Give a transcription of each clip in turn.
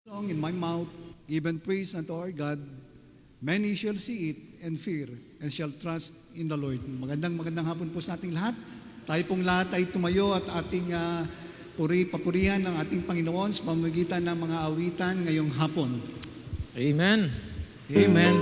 song in my mouth, even praise unto our God. Many shall see it and fear and shall trust in the Lord. Magandang hapon po sa ating lahat. Tayo pong lahat ay tumayo at ating papurihan ng ating Panginoon sa pamamagitan ng mga awitan ngayong hapon. Amen. Amen.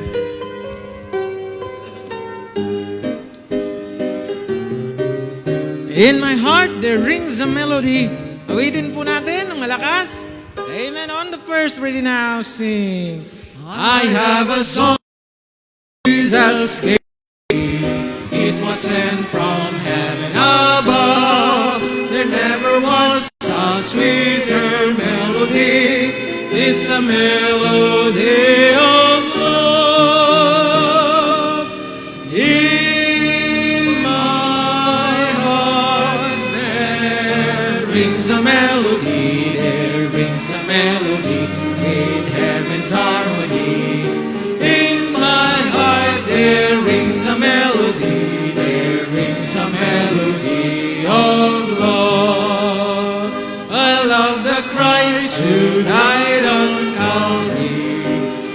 In my heart there rings a melody. Awitin po natin ng malakas. Amen. On the first, ready now, sing. I have a song, Jesus gave me. It was sent from heaven above. There never was a sweeter melody. This a melody of love. In my heart there rings a melody. There rings a melody in heaven's harmony. In my heart there rings a melody. There rings a melody of love. I love the Christ who died on Calvary,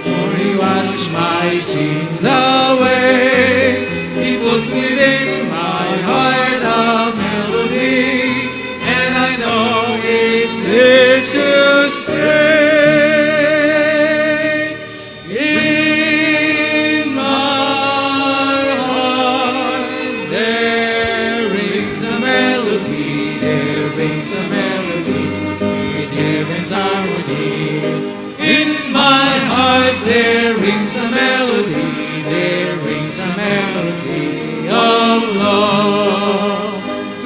for He washed my sins away. He put within my heart a melody, and I know it's there to stay. In my heart there rings a melody. There rings a melody in heaven's harmony. In my heart there rings a melody. There rings a melody of love.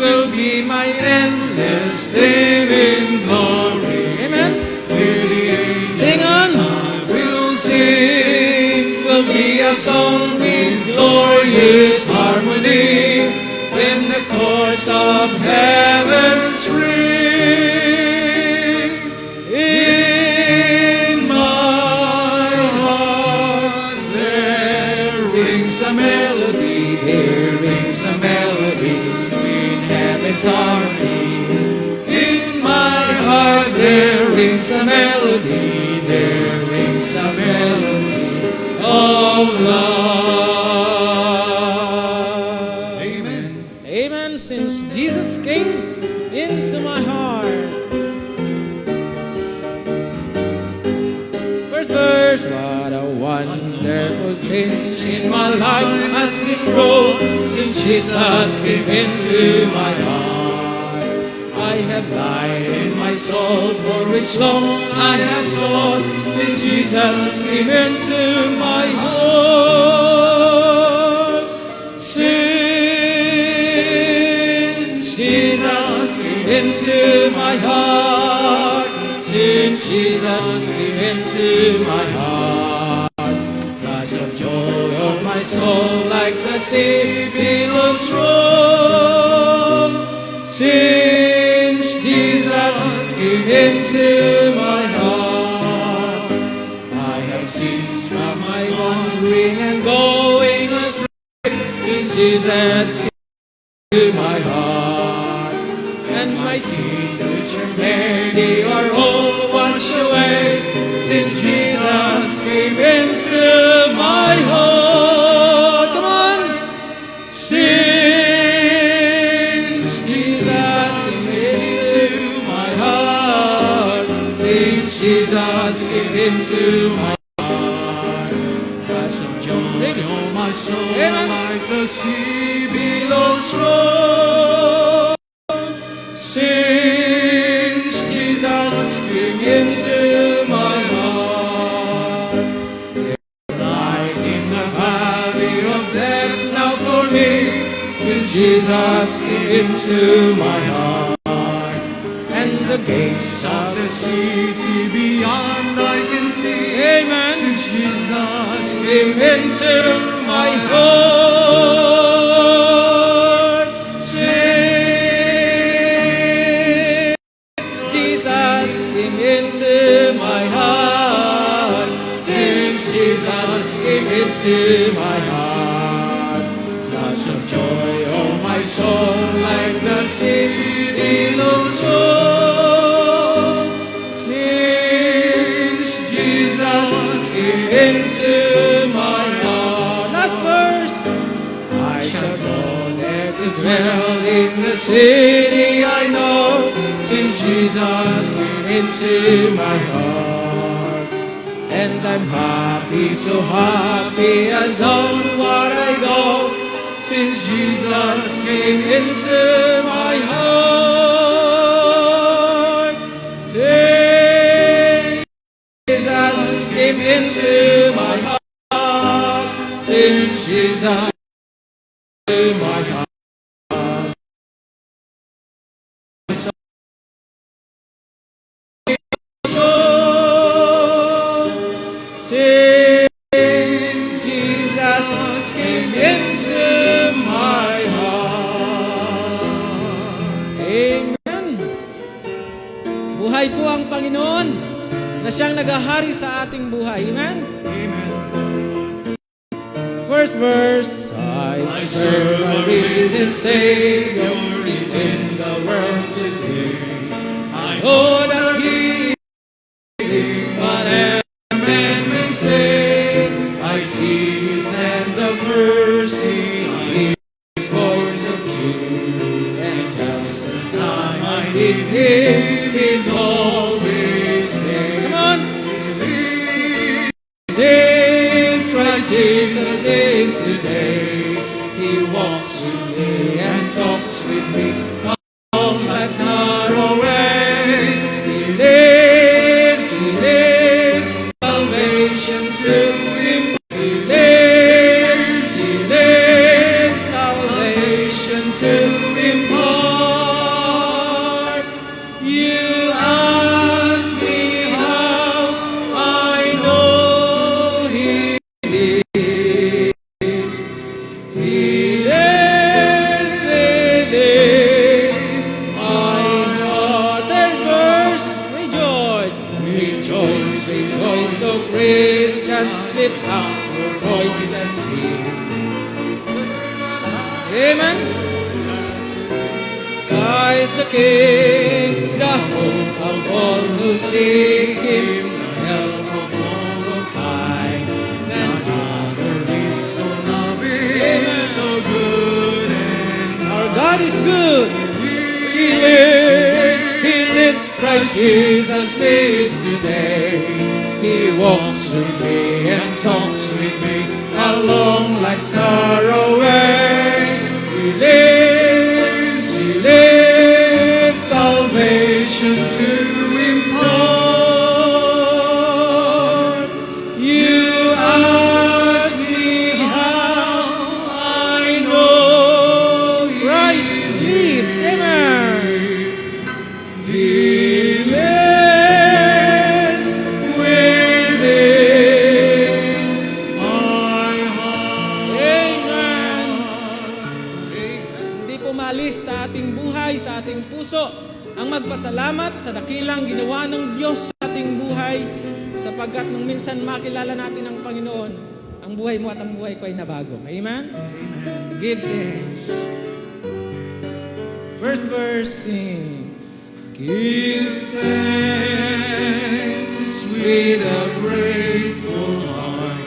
To be my endless theme in glory. Amen. With the angels sing on. I will sing. Will be a song with glorious harmony when the chorus of heavens ring. In my heart there rings a melody. There rings a melody in heaven's harmony. In my heart there rings a melody. There rings a melody of love. Amen. Amen. Since Jesus came into my heart. First verse. What a wonderful change in my life has been wrought since Jesus came into my heart. I have light in my soul for which long I have sought since Jesus came into my heart. Since Jesus came into my heart, since Jesus came into my heart, floods of joy on my soul like the sea billows roll. Since Jesus came into my heart, I have ceased from my wandering and going astray. Since Jesus came into my heart, and my sins which were many are all washed away. Since Jesus came into my heart, come on. Since Jesus came into my heart, since Jesus came into my heart, floods of joy on my soul like the sea billows roll. Since Jesus came into my heart, there's light in the valley of death now for me. Since Jesus came into my heart, and the gates of the city beyond I can see. Amen. Since Jesus came into my heart, since Jesus came into my heart, since Jesus came into my heart, lots of joy, oh my soul, like the sea billows roll. Since to dwell in the city I know, since Jesus came into my heart. And I'm happy, so happy as onward I go, since Jesus came into my heart. Since Jesus came into my heart, since Jesus came into my heart. Since Jesus came into my heart. Amen. Buhay po ang Panginoon na siyang naghahari sa ating buhay. Amen? Amen. First verse, I serve a risen Savior is in the world today. I know that He is living, whatever man may say. I see His hands of mercy, I hear His voice of truth, and just the time I need Him is always there. Come on! Lives, Christ Jesus lives today. He walks with me and talks with me all life's narrow way. He lives, salvation to Him. He lives, salvation to impart. You ask me how I know He lives. He lives within my heart. Third verse, rejoice. Rejoice, rejoice, O Christian, lift up your voice and sing. Amen. Christ the King, the hope of all who seek Him, the help of all who find. None other is so loving, so good, and our God is good. He lives, Christ Jesus lives today. He walks with me and talks with me along life's narrow way. He lives, salvation to impart. You ask me how I know Christ lives. Amen. He lives within my heart. Amen. Hindi po maalis sa ating buhay, sa ating puso, ang magpasalamat sa dakilang ginawa ng Diyos sa ating buhay, sapagkat nung minsan makilala natin ang Panginoon, ang buhay mo at ang buhay ko ay nabago. Amen? Amen. Give thanks. First verse, sing. Give thanks with a grateful heart.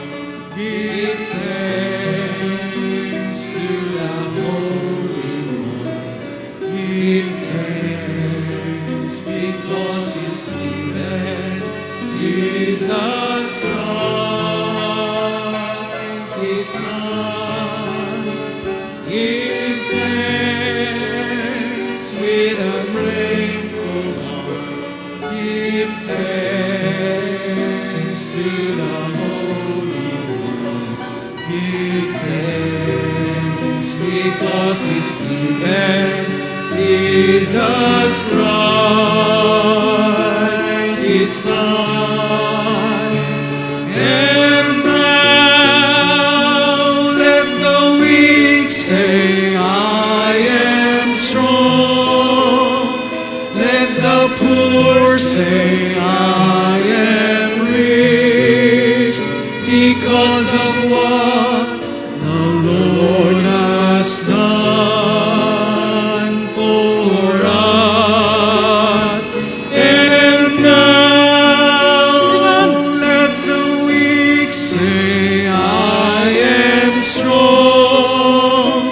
Give thanks to the Holy One. Give thanks because He's given Jesus Christ, His Son. Give thanks with a grateful heart. Give thanks to the Holy One. Give thanks because He's given Jesus Christ, His Son. And now let the weak say, I am strong. Let the poor say, I am rich, because of what the Lord has done for us. And now let the weak say, I am strong.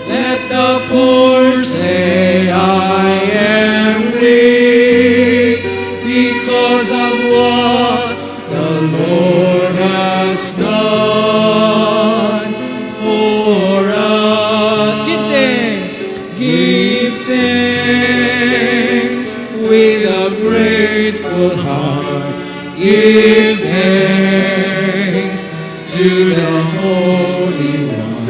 Let Let the poor say, I am rich because of what the Lord has done for us. Give thanks. Give thanks with a grateful heart. Give thanks to the Holy One.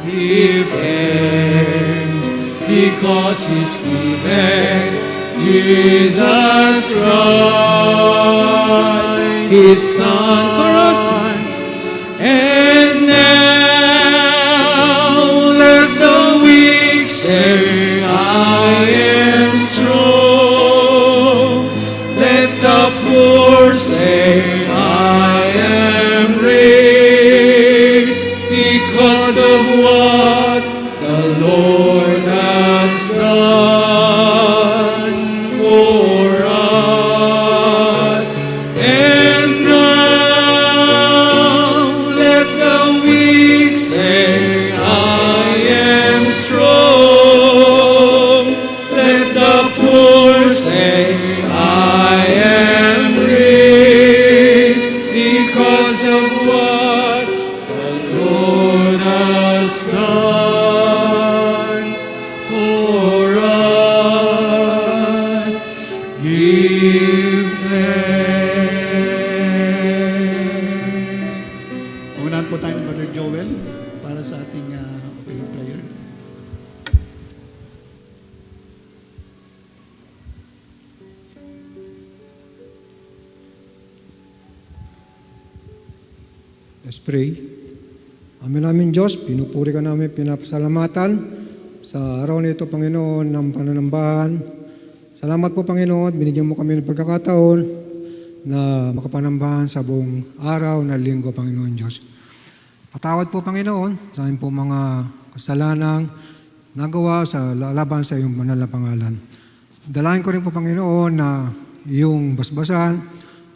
Give thanks because He's given Jesus Christ, His Son. Chorus. And now let the weak say, I am strong. Let the poor say, I am rich because of what the Lord has done for us. And now let the weak say, I am strong. Let the poor say, I am rich because of what the Lord has done for us. Give thanks. Unahan po tayo ni Brother Joel para sa ating opening prayer. Let's pray. Amin namin Diyos, pinupuri ka namin, pinapasalamatan sa araw na ito, Panginoon, ng pananambahan. Salamat po, Panginoon, binigyan mo kami ng pagkakataon na makapanambahan sa buong araw na linggo, Panginoon Diyos. Patawad po, Panginoon, sa aming po mga kasalanang nagawa sa laban sa iyong banal na pangalan. Dalahin ko rin po, Panginoon, na iyong basbasan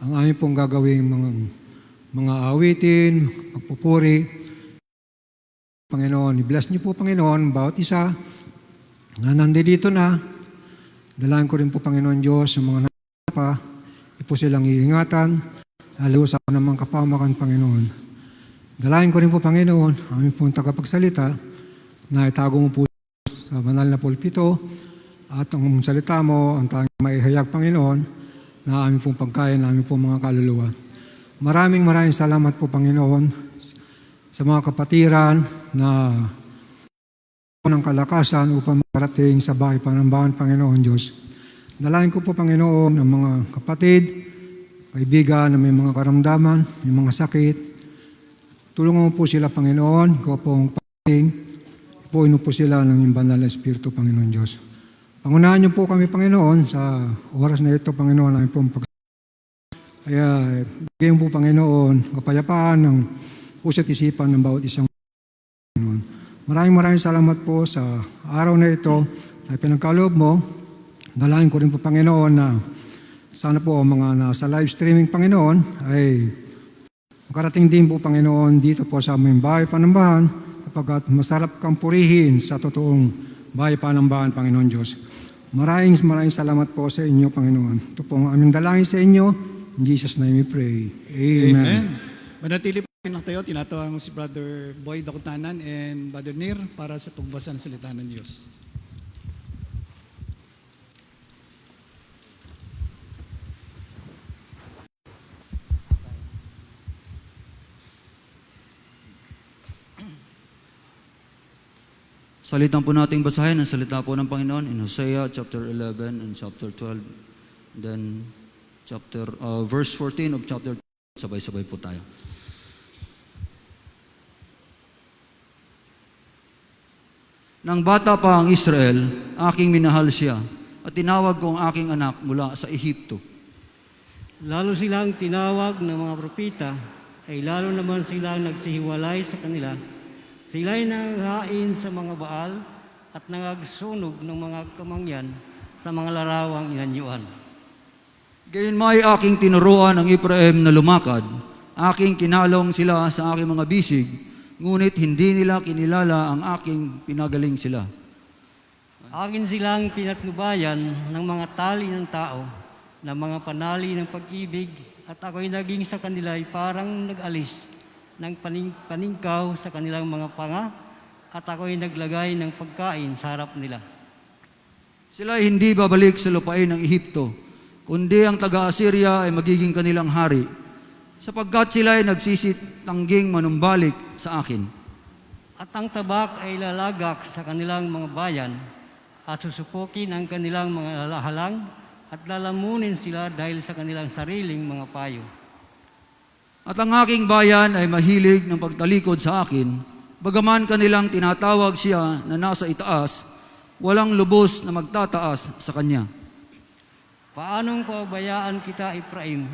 ang aming pong gagawing mga awitin, pagpupuri. Panginoon, i-bless niyo po, Panginoon, bawat isa na nandito na. Dalahin ko rin po, Panginoon Diyos, yung mga pa, ipo silang iingatan, lalo sa namang kapamakan, Panginoon. Dalahin ko rin po, Panginoon, aming pong tagapagsalita, na itago mo po sa banal na pulpito, at ang salita mo, ang tanging maihayag, Panginoon, na aming pong pagkain, na aming pong mga kaluluwa. Maraming salamat po, Panginoon, sa mga kapatiran na ng kalakasan upang makarating sa bahay panambahan, Panginoon Diyos. Dalahin ko po, Panginoon, ang mga kapatid, kaibigan na may mga karamdaman, may mga sakit. Tulungan mo po sila, Panginoon, ko pong pagkain, ipuin po sila ng banal na Espiritu, Panginoon Diyos. Pangunahan niyo po kami, Panginoon, sa oras na ito, Panginoon, ang pong kaya, bigyan po, Panginoon, kapayapaan ng puso't isipan ng bawat isang Panginoon. Maraming salamat po sa araw na ito ay pinagkaloob mo. Dalahin ko rin po, Panginoon, na sana po ang mga nasa live streaming, Panginoon, ay makarating din po, Panginoon, dito po sa aming bahay panambahan sapagkat masarap kang purihin sa totoong bahay panambahan, Panginoon Diyos. Maraming salamat po sa inyo, Panginoon. Ito po ang aming dalangin sa inyo. In Jesus' name we pray. Amen. Manatili po lang tayo, tinatawag si Brother Boy Dakutanan and Brother Nir para sa pagbasa ng salita ng Diyos. Salitan po nating basahin ang salita po ng Panginoon in Hosea chapter 11 and chapter 12. Then verse 14 of chapter 12. Sabay-sabay po tayo. Nang bata pa ang Israel, aking minahal siya at tinawag ko ang aking anak mula sa Ehipto. Lalo silang tinawag ng mga propeta, ay lalo naman silang nagsihiwalay sa kanila. Sila'y nanghain sa mga baal at nangagsunog ng mga kamangyan sa mga larawang inanyuan. Gayon may aking tinuruan ang Ephraim na lumakad, aking kinalong sila sa aking mga bisig, ngunit hindi nila kinilala ang aking pinagaling sila. Akin silang pinatnubayan ng mga tali ng tao, ng mga panali ng pag-ibig, at ako'y naging sa kanila ay parang nag-alis ng paningkaw sa kanilang mga panga, at ako'y naglagay ng pagkain sa harap nila. Sila ay hindi babalik sa lupain ng Ehipto, kundi ang taga-Assyria ay magiging kanilang hari, sapagkat sila ay nagsisitangging manumbalik sa akin. At ang tabak ay lalagak sa kanilang mga bayan, at susupukin ang kanilang mga halang, at lalamunin sila dahil sa kanilang sariling mga payo. At ang aking bayan ay mahilig ng pagtalikod sa akin, bagaman kanilang tinatawag siya na nasa itaas, walang lubos na magtataas sa kanya. Paanong pabayaan kita, Ephraim?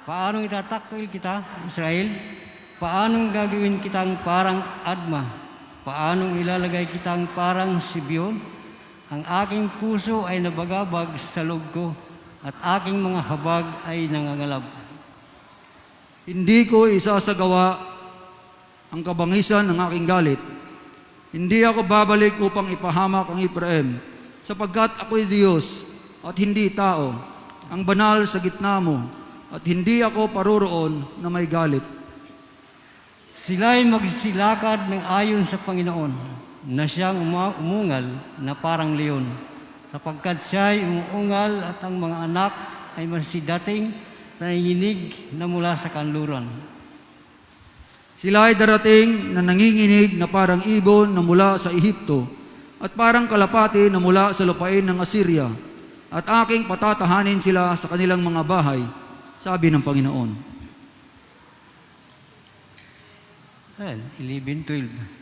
Paanong itatakwil kita, Israel? Paanong gagawin kitang parang Adma? Paanong ilalagay kitang parang Sibion? Ang aking puso ay nabagabag sa loob ko, at aking mga habag ay nangangalab. Hindi ko isasagawa ang kabangisan ng aking galit. Hindi ako babalik upang ipahamak ang Ephraim, sapagkat ako'y Diyos at hindi tao, ang banal sa gitna mo, at hindi ako paroroon na may galit. Sila'y magsilakad ng ayon sa Panginoon, na siyang umungal na parang leon, sapagkat siya'y umuungal at ang mga anak ay masidating nanginginig na mula sa kanluran. Sila ay darating na nanginginig na parang ibon na mula sa Ehipto at parang kalapati na mula sa lupain ng Assyria, at aking patatahanin sila sa kanilang mga bahay, sabi ng Panginoon. Ayan, 11:12.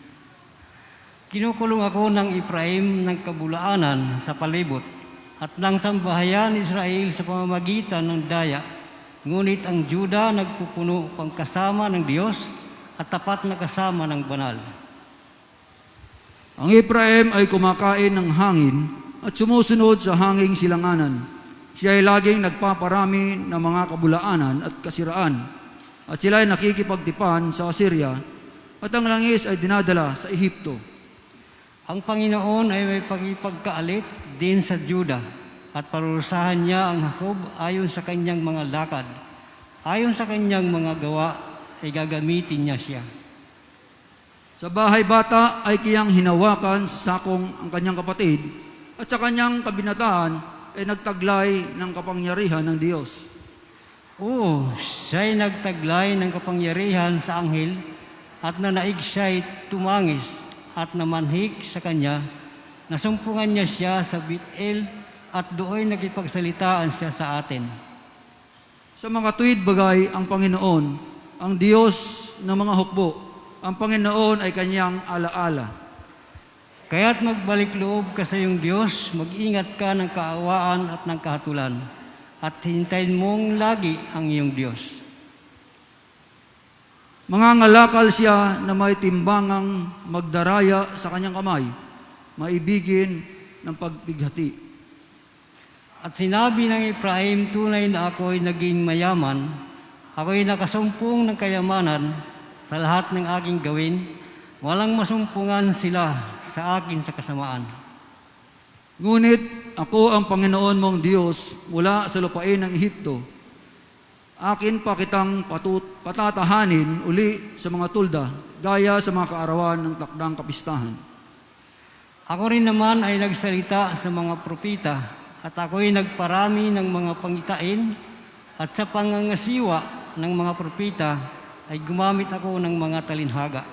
Kinukulong ako ng Ephraim ng kabulaanan sa palibot, at ng sambahayan ni Israel sa pamamagitan ng daya. Ngunit ang Juda nagpupuno pang kasama ng Diyos at tapat na kasama ng banal. Ang Ephraim ay kumakain ng hangin at sumusunod sa hanging silanganan. Siya ay laging nagpaparami ng mga kabulaanan at kasiraan, at sila ay nakikipagtipan sa Assyria, at ang langis ay dinadala sa Ehipto. Ang Panginoon ay may pagkaalit din sa Juda, at parurusahan niya ang Jacob ayon sa kanyang mga lakad. Ayon sa kanyang mga gawa ay gagamitin niya siya. Sa bahay bata ay kiyang hinawakan sa sakong ang kanyang kapatid, at sa kanyang kabinataan ay nagtaglay ng kapangyarihan ng Diyos. Oo, siya'y nagtaglay ng kapangyarihan sa anghel, at nanaig siya'y tumangis at namanhik sa kanya. Nasumpungan niya siya sa Bethel, at doon nakipagsalitaan siya sa atin. Sa mga tuwid bagay ang Panginoon, ang Diyos ng mga hukbo, ang Panginoon ay kanyang alaala. Kaya't magbalik loob ka sa iyong Diyos, mag-ingat ka ng kaawaan at ng kahatulan, at hintayin mong lagi ang iyong Diyos. Mangangalakal siya na may timbangang magdaraya sa kanyang kamay, maibigin ng pagbighati. At sinabi ng Ephraim, tunay na ako'y naging mayaman, ako'y nakasumpong ng kayamanan sa lahat ng aking gawin, walang masumpungan sila sa akin sa kasamaan. Ngunit ako ang Panginoon mong Diyos mula sa lupain ng Ehipto. Akin pa kitang patatahanin uli sa mga tulda, gaya sa mga kaarawan ng takdang kapistahan. Ako rin naman ay nagsalita sa mga propita, at ako'y nagparami ng mga pangitain, at sa pangangasiwa ng mga propita ay gumamit ako ng mga talinhaga.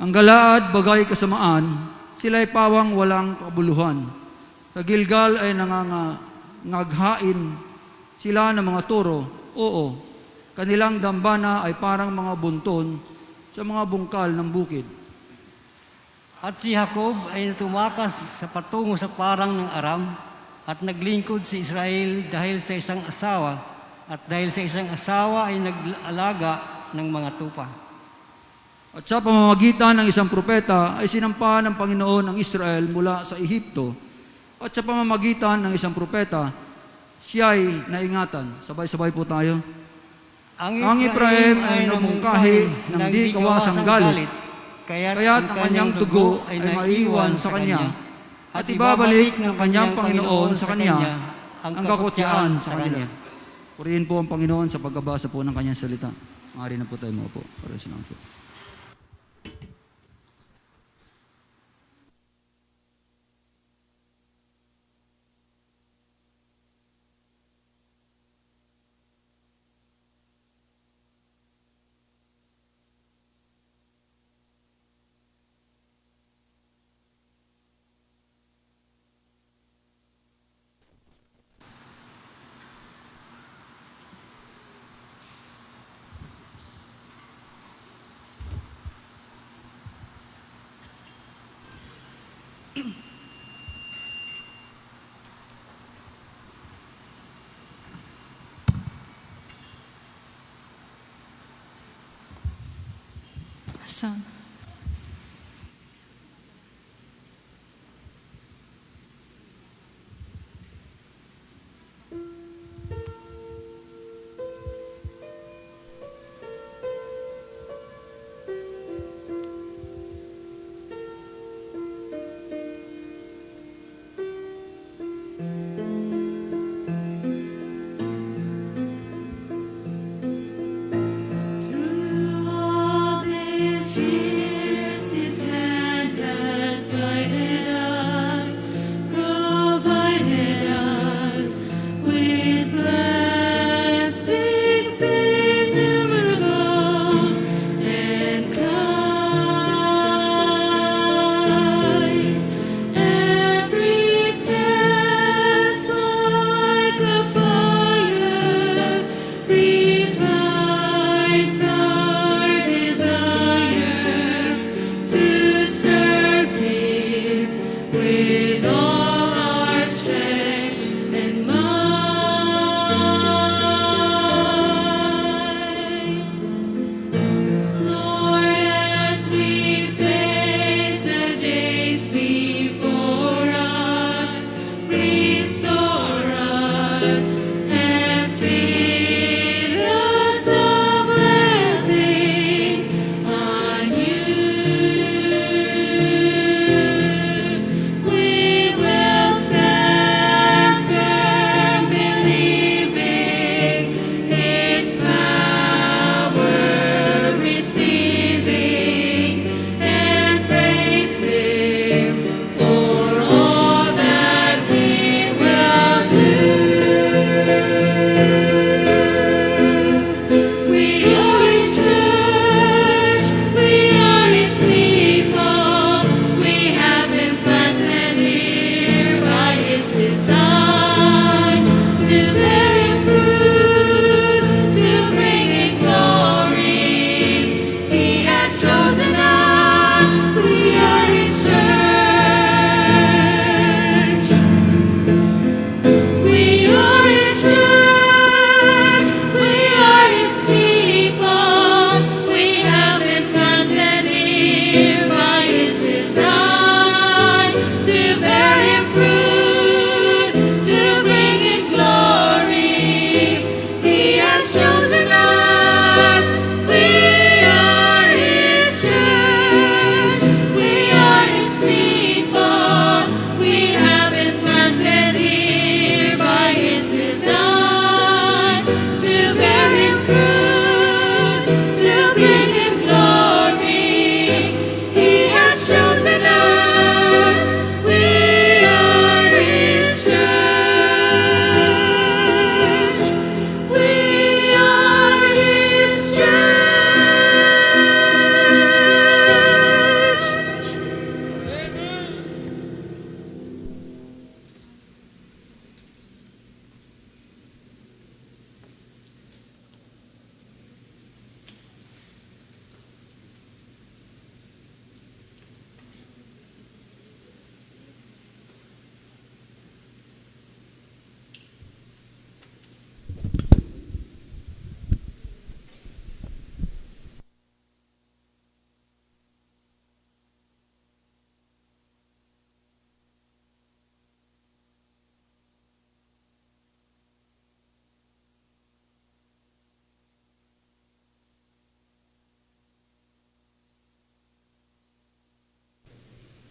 Ang Galaad bagay kasamaan, sila'y pawang walang kabuluhan. Sa Gilgal ay nangangaghain sila ng mga toro, oo, kanilang dambana ay parang mga bunton sa mga bungkal ng bukid. At si Jacob ay tumakas sa patungo sa parang ng Aram, at naglingkod si Israel dahil sa isang asawa, at dahil sa isang asawa ay nag-alaga ng mga tupa. At sa pamamagitan ng isang propeta ay sinampa ng Panginoon ang Israel mula sa Ehipto, at sa pamamagitan ng isang propeta, siya ay naingatan. Sabay-sabay po tayo. Ang Ephraim ay namungkahi ng di kawasang galit, kaya't ang kanyang dugo ay maiiwan sa kanya, at ibabalik ng kanyang Panginoon sa kanya ang kakutyaan sa kanila. Purihin po ang Panginoon sa pagbabasa po ng kanyang salita. Maaari na po tayo maupo. Para sa po. Song. Through all this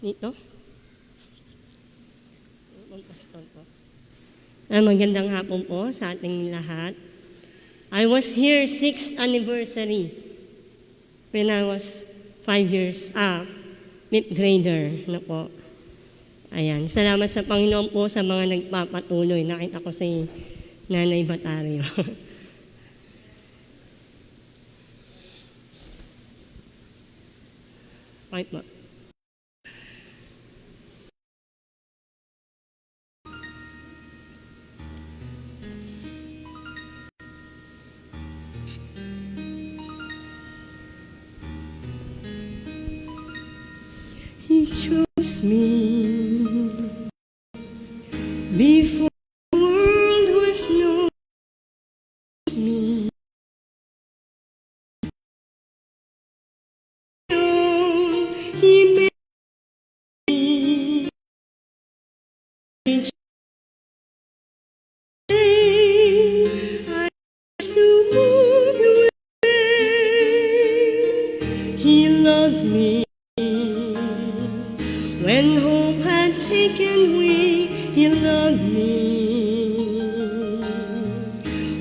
Dito? Pastor po. Magandang hapon po sa ating lahat. I was here 6th anniversary when I was 5 years, 5th grader na po. Ayan, salamat sa Panginoon po sa mga nagpapatuloy. Nakita ko si Nanay Batario. Okay po. He chose me before the world was known. Me. He made me. I used to move the way. He loved me. When hope had taken wing, He loved me.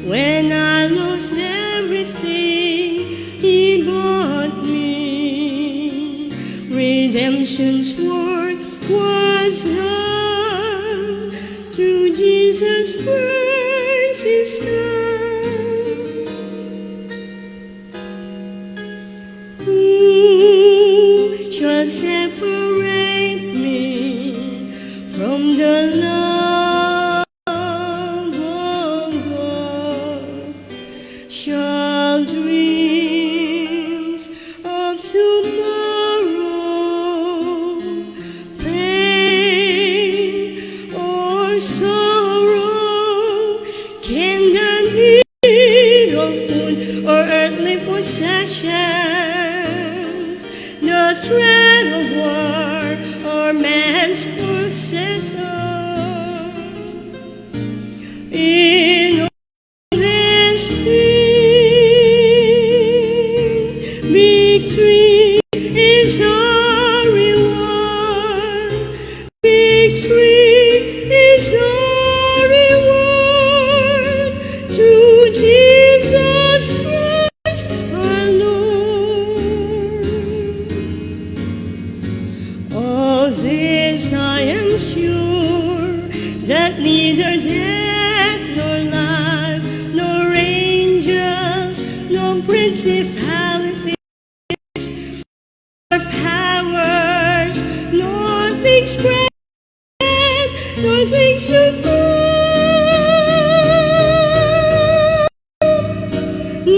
When I lost everything, He bought me. Redemption's work was done through Jesus Christ, His Son. Who shall separate me from the love of God? Shall dreams of tomorrow, pain or sorrow, can the need of food or earthly possessions, the threat of war or man's possession, in all these things, victory is our reward. Victory is our reward through Jesus Christ our Lord. Of this I am sure, that neither death nor life, nor angels, nor principalities, nor powers, nor things present, nor things to come,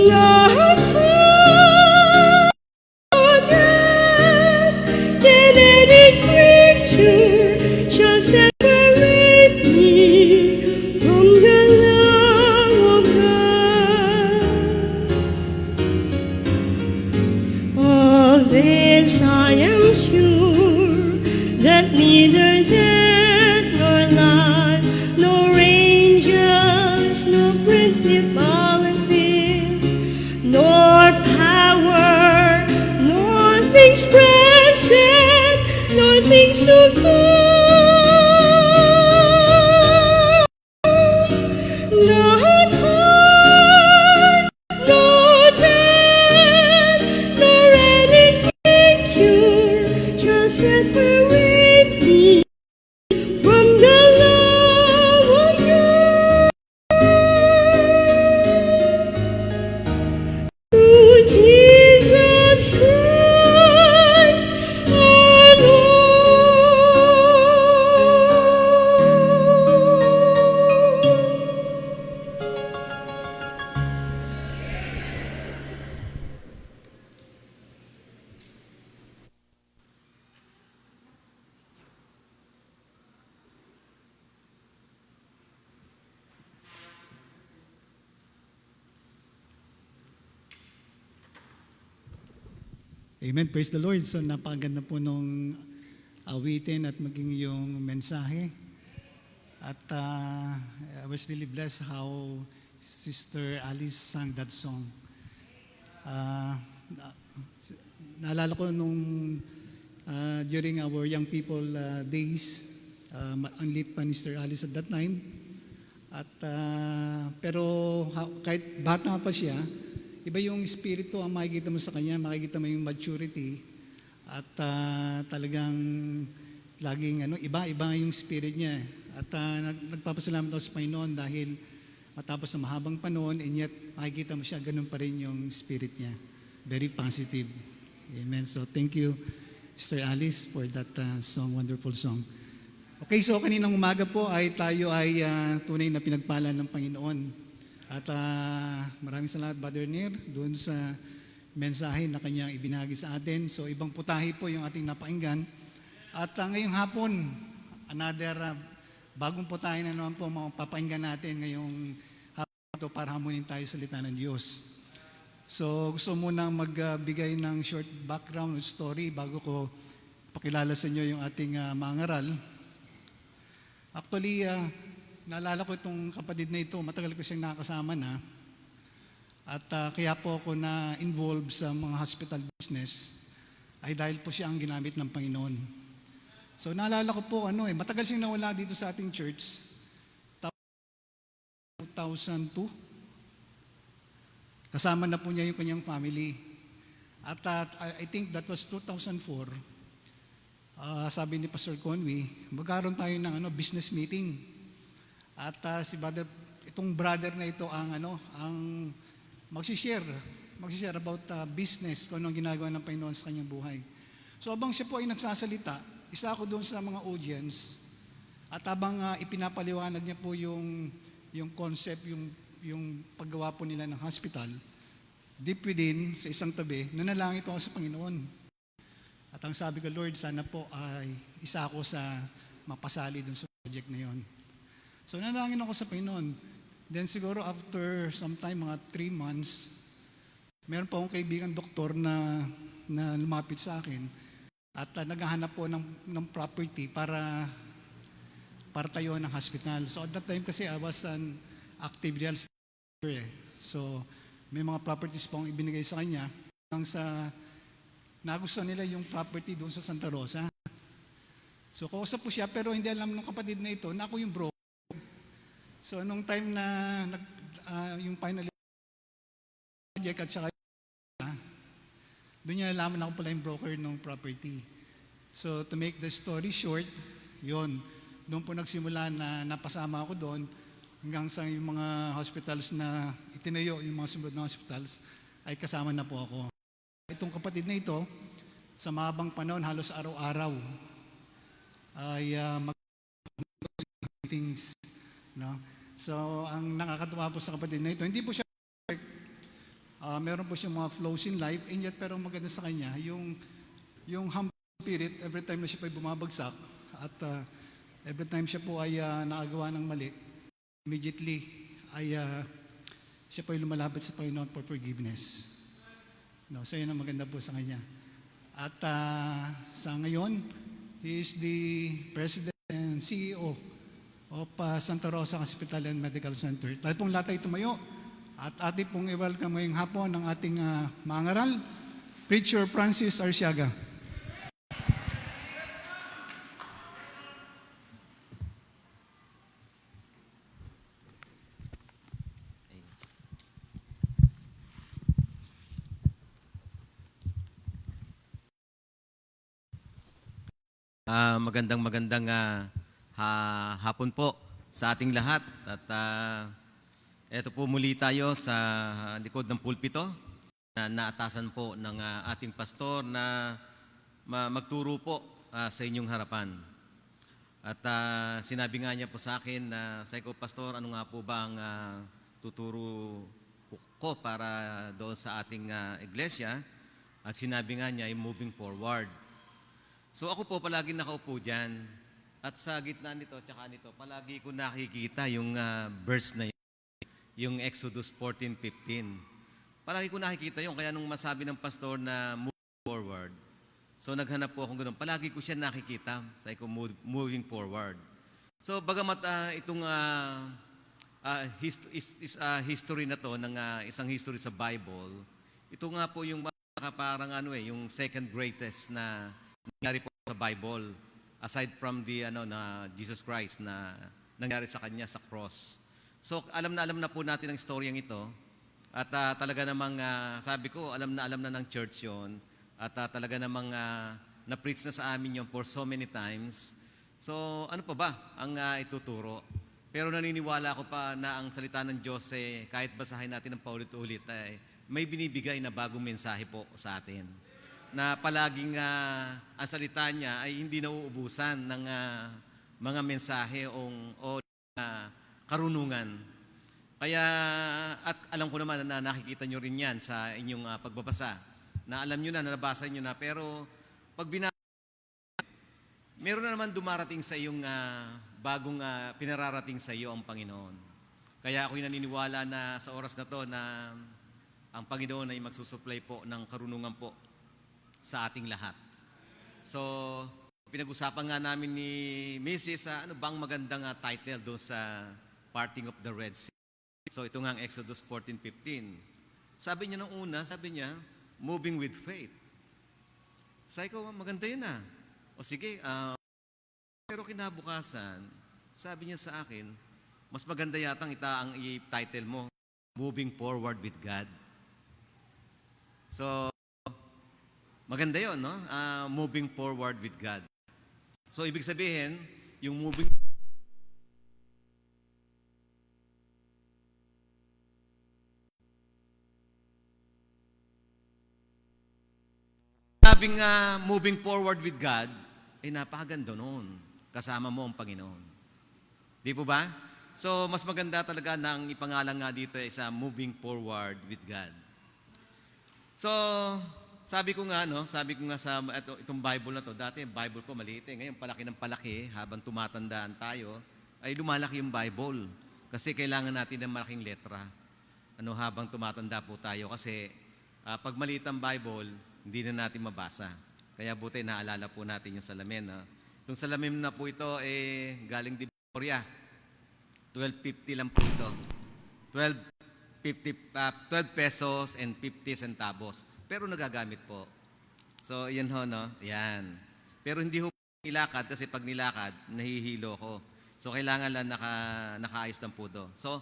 not harm or death, can any creature shall separate me from the love of God. Of this I am sure, that neither death nor life, nor angels, nor principalities, nor power, nor things present, nor things to come, not harm, nor death, nor any creature shall separate me from the love of God. Through Jesus Christ our Lord. Amen. Praise the Lord. So napakaganda po nung awitin at maging yung mensahe. At I was really blessed how Sister Alice sang that song. Naalala ko nung during our young people days. Ang late pa ni Mr. Alice at that time. At pero kahit bata pa siya, iba yung espiritu ang makikita mo sa kanya, makikita mo yung maturity at talagang laging iba yung spirit niya. At nagpapasalamat ako sa Panginoon dahil matapos na mahabang panahon, and yet makikita mo siya, ganun pa rin yung spirit niya. Very positive. Amen. So thank you, Sister Alice, for that song, wonderful song. Okay, so kaninang umaga po ay tayo ay tunay na pinagpala ng Panginoon. At maraming salamat, Brother Nir, doon sa mensahe na kanyang ibinahagi sa atin. So ibang putahe po yung ating napakinggan. At ngayong hapon, another bagong putahe na naman po mapapakinggan natin ngayong hapon ito para hamunin tayo sa salita ng Diyos. So gusto munang magbigay ng short background story bago ko pakilala sa inyo yung ating mangaral. Actually, naalala ko itong kapatid na ito, matagal ko siyang nakasama na. At kaya po ako na-involved sa mga hospital business ay dahil po siya ang ginamit ng Panginoon. So naalala ko po, matagal siyang nawala dito sa ating church. 2002. Kasama na po niya yung kanyang family. At I think that was 2004. Sabi ni Pastor Conway, magkaroon tayo ng business meeting. At itong brother na ito ang magsishare about business, kung anong ginagawa ng Panginoon sa kanyang buhay. So habang siya po ay nagsasalita, isa ako doon sa mga audience, at habang ipinapaliwanag niya po yung concept, yung paggawa po nila ng hospital, deep within, sa isang tabi, nanalangin po ako sa Panginoon. At ang sabi ko, Lord, sana po ay isa ako sa mapasali dun sa project na yon. So nanalangin ako sa Panginoon. Then siguro after some time, mga 3 months, meron po akong kaibigan doktor na lumapit sa akin at naghahanap po ng property para tayo ng hospital. So at that time kasi I was an active real estate. So may mga properties po akong ibinigay sa kanya hanggang sa nagustuhan nila yung property doon sa Santa Rosa. So kausap po siya pero hindi alam ng kapatid na ito na ako yung broker. So nung time na yung final project at saka doon niya nalaman ako pala yung broker ng property. So to make the story short, yon, doon po nagsimula na napasama ako doon hanggang sa yung mga hospitals na itinayo, yung mga sumunod na hospitals ay kasama na po ako. Itong kapatid na ito, sa mahabang panahon, halos araw-araw, ay meetings. No? So, ang nakakatuwa po sa kapatid na ito, hindi po siya perfect. Meron po siya mga flows in life, and yet, pero maganda sa kanya, yung humble spirit, every time na siya po ay bumabagsak, at every time siya po ay nakagawa ng mali, immediately ay siya po ay lumalapit sa Panginoon for forgiveness. No, so yun ang maganda po sa kanya. At sa ngayon, he is the President and CEO of Santa Rosa Hospital and Medical Center. Tayo pong lahat ay tumayo at ating pong i-welcome ngayong hapon ng ating mangaral, Preacher Francis Arsiaga. Magandang hapon po sa ating lahat. At eto po muli tayo sa likod ng pulpito na naatasan po ng ating pastor na magturo po sa inyong harapan. At sinabi nga niya po sa akin na, sabi ko, Pastor, ano nga po ba ang tuturo ko para doon sa ating iglesia? At sinabi nga niya ay moving forward. So ako po palagi nakaupo dyan at sa gitna nito tsaka nito palagi ko nakikita yung verse na yun, yung Exodus 14:15. Palagi ko nakikita yun, kaya nung masabi ng pastor na moving forward, so naghanap po akong ganun. Palagi ko siya nakikita, sabi ko moving forward. So bagamat itong history na to ng isang history sa Bible, ito nga po yung parang yung second greatest na nangyari po sa Bible aside from the na Jesus Christ na nangyari sa kanya sa cross. So alam na po natin ang istoryang ito at talaga namang sabi ko alam na ng church 'yon at talaga namang na-preach na sa amin 'yon for so many times. So ano pa ba ang ituturo? Pero naniniwala ako pa na ang salita ng Diyos kahit basahin natin ng paulit-ulit may binibigay na bagong mensahe po sa atin. Na palaging ang salita niya ay hindi nauubusan ng mga mensahe o karunungan. Kaya, at alam ko naman na nakikita nyo rin yan sa inyong pagbabasa, na alam nyo na, nabasa nyo na, pero pag meron na naman dumarating sa iyong bagong pinararating sa iyo ang Panginoon. Kaya ako'y naniniwala na sa oras na to na ang Panginoon ay magsusupply po ng karunungan po sa ating lahat. So, pinag-usapan nga namin ni Mrs. Ano bang magandang title doon sa Parting of the Red Sea. So, ito nga ang Exodus 14:15. Sabi niya nung una, moving with faith. Sabi ko, maganda yun O sige, pero kinabukasan, sabi niya sa akin, mas maganda yatang ang i-title mo, Moving Forward with God. So, maganda yun, no? Moving forward with God. So, ibig sabihin, yung moving moving forward with God, ay napakaganda noon. Kasama mo ang Panginoon. Di po ba? So, mas maganda talaga nang ipangalan nga dito sa moving forward with God. So, sabi ko nga sa itong Bible na to, dati yung Bible ko maliit ngayon palaki ng palaki habang tumatandaan tayo, ay lumalaki yung Bible. Kasi kailangan natin ng malaking letra. Habang tumatanda po tayo kasi pag maliit ang Bible, hindi na natin mabasa. Kaya buti naalala po natin yung salamin. Itong salamin na po ito galing di Victoria. 12.50 lang po ito. 12 pesos and 50 centavos. Pero nagagamit po. So, yan ho, no? Yan. Pero hindi ho ilakad kasi pag nilakad, nahihilo ko. So, kailangan lang nakaayos lang po do. So,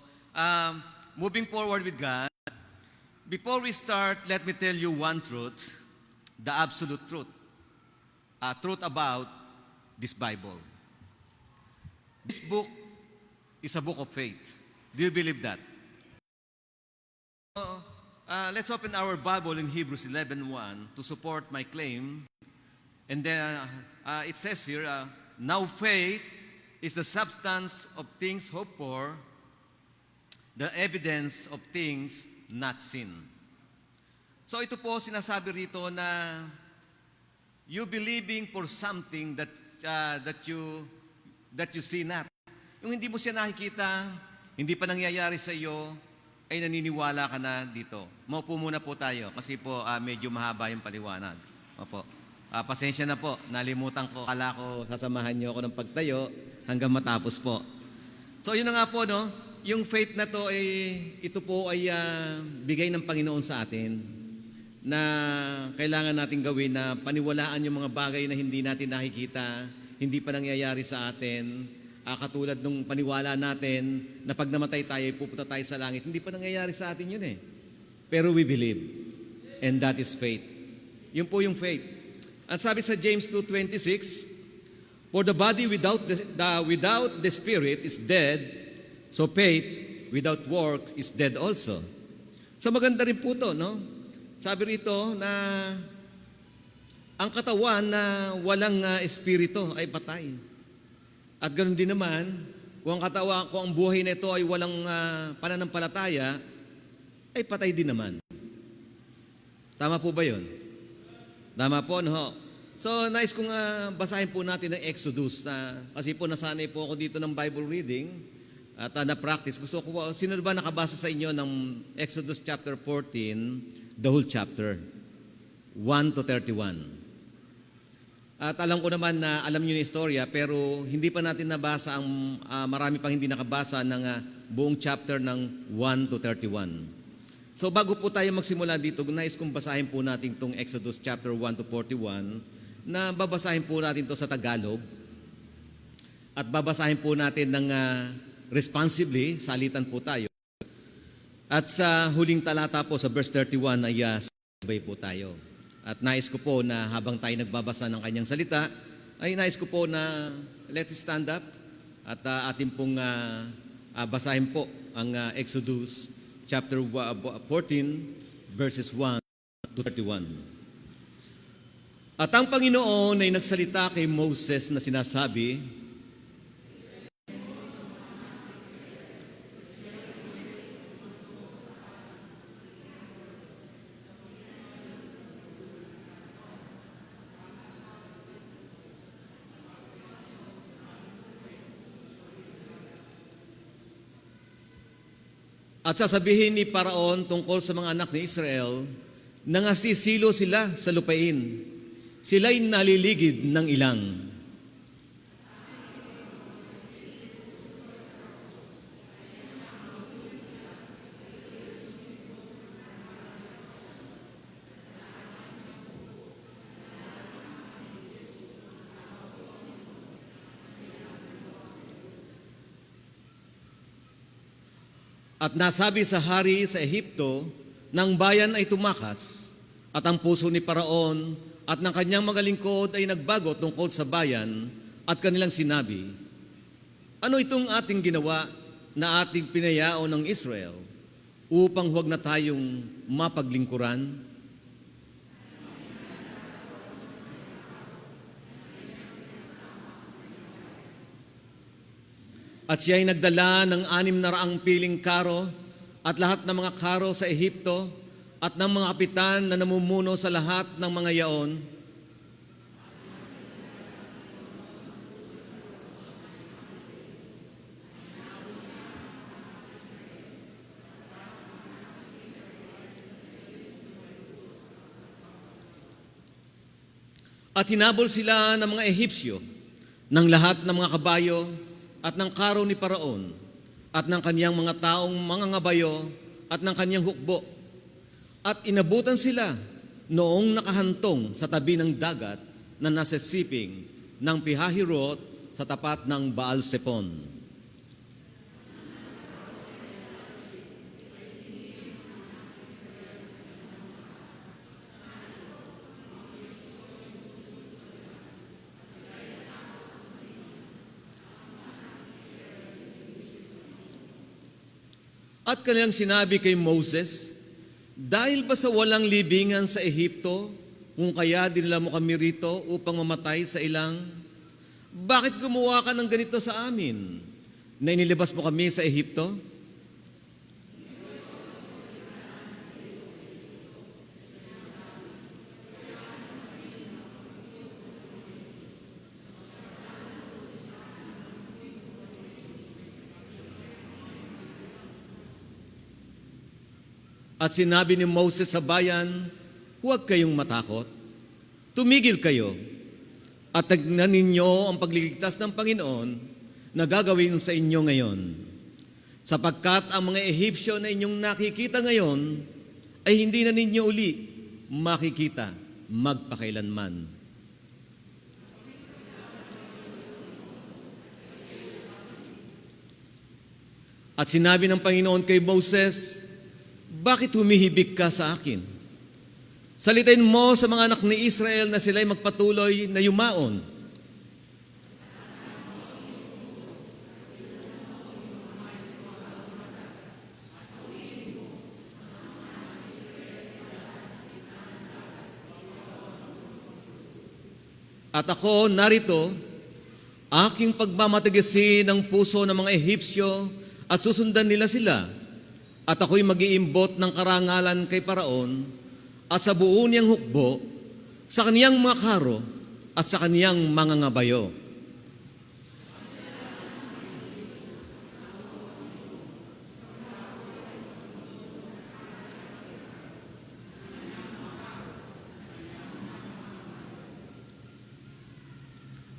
moving forward with God, before we start, let me tell you one truth, the absolute truth. Truth about this Bible. This book is a book of faith. Do you believe that? Let's open our Bible in Hebrews 11:1 to support my claim. And then it says here, now faith is the substance of things hoped for, the evidence of things not seen. So ito po sinasabi rito na you believing for something that you see not. Yung hindi mo siya nakikita, hindi pa nangyayari sa iyo, ay naniniwala ka na dito. Maupo muna po tayo kasi po medyo mahaba yung paliwanag. Opo. Pasensya na po, nalimutan ko. Kala ko sasamahan niyo ako ng pagtayo hanggang matapos po. So yun na nga po, no? Yung faith na to ito po ay bigay ng Panginoon sa atin na kailangan natin gawin na paniwalaan yung mga bagay na hindi natin nakikita, hindi pa nangyayari sa atin. Katulad nung paniwala natin na pag namatay tayo, pupunta tayo sa langit. Hindi pa nangyayari sa atin yun Pero we believe. And that is faith. Yun po yung faith. At sabi sa James 2:26, for the body without the spirit is dead, so faith without works is dead also. So maganda rin po to, no? Sabi rito na ang katawan na walang espiritu ay patay. At ganoon din naman, kung ang buhay na ito ay walang pananampalataya, ay patay din naman. Tama po ba yun? Tama po, no? So, nais kong basahin po natin ang Exodus. Kasi po nasanay po ako dito ng Bible reading at na-practice. Gusto ko po, sino ba nakabasa sa inyo ng Exodus chapter 14, the whole chapter, 1 to 31? At alam ko naman na alam niyo yung istorya, pero hindi pa natin nabasa marami pang hindi nakabasa ng buong chapter ng 1 to 31. So bago po tayo magsimula dito, nais kong basahin po natin itong Exodus chapter 1 to 41. na babasahin po natin to sa Tagalog at babasahin po natin ng responsibly, salitan po tayo. At sa huling talata po sa verse 31 ay sabay po tayo. At nais ko po na habang tayo nagbabasa ng kanyang salita, ay nais ko po na let's stand up at atin pong basahin po ang Exodus chapter 14 verses 1 to 31. At ang Panginoon ay nagsalita kay Moses na sinasabi, at sasabihin ni Paraon tungkol sa mga anak ni Israel na ngasisilo sila sa lupain. Sila'y naliligid ng ilang. At nasabi sa hari sa Ehipto, ng bayan ay tumakas, at ang puso ni Paraon at ng kanyang mga lingkod ay nagbago tungkol sa bayan, at kanilang sinabi, ano itong ating ginawa na ating pinayaon ng Israel upang huwag na tayong mapaglingkuran? At siya ay nagdala ng 600 piling karo at lahat ng mga karo sa Ehipto at ng mga kapitan na namumuno sa lahat ng mga yaon. At hinabol sila ng mga Ehipsyo, ng lahat ng mga kabayo, at ng karo ni Paraon, at ng kaniyang mga taong mga ngabayo, at ng kaniyang hukbo. At inabutan sila noong nakahantong sa tabi ng dagat na nasa siping ng Pihahirot sa tapat ng Baal-Sepon. At kanilang sinabi kay Moses, dahil ba sa walang libingan sa Ehipto, kung kaya dinala mo kami rito upang mamatay sa ilang? Bakit gumawa ka ng ganito sa amin, na inilabas mo kami sa Ehipto? At sinabi ni Moses sa bayan, huwag kayong matakot. Tumigil kayo at tignan ninyo ang pagliligtas ng Panginoon na gagawin sa inyo ngayon. Sapagkat ang mga Ehipsyo na inyong nakikita ngayon ay hindi na ninyo uli makikita magpakailanman. At sinabi ng Panginoon kay Moses, bakit humihibik ka sa akin? Salitain mo sa mga anak ni Israel na sila'y magpatuloy na yumaon. At ako narito, aking pagmamatigasin ng puso ng mga Ehipsyo at susundan nila sila. At ako'y mag-iimbot ng karangalan kay Paraon at sa buo niyang hukbo, sa kaniyang mga karo at sa kaniyang mga ngabayo.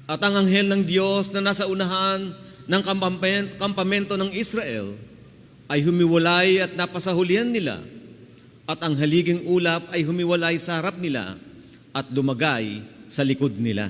At ang anghel ng Diyos na nasa unahan ng kampamento ng Israel ay humiwalay at napasahulihan nila, at ang haliging ulap ay humiwalay sa harap nila at lumagay sa likod nila.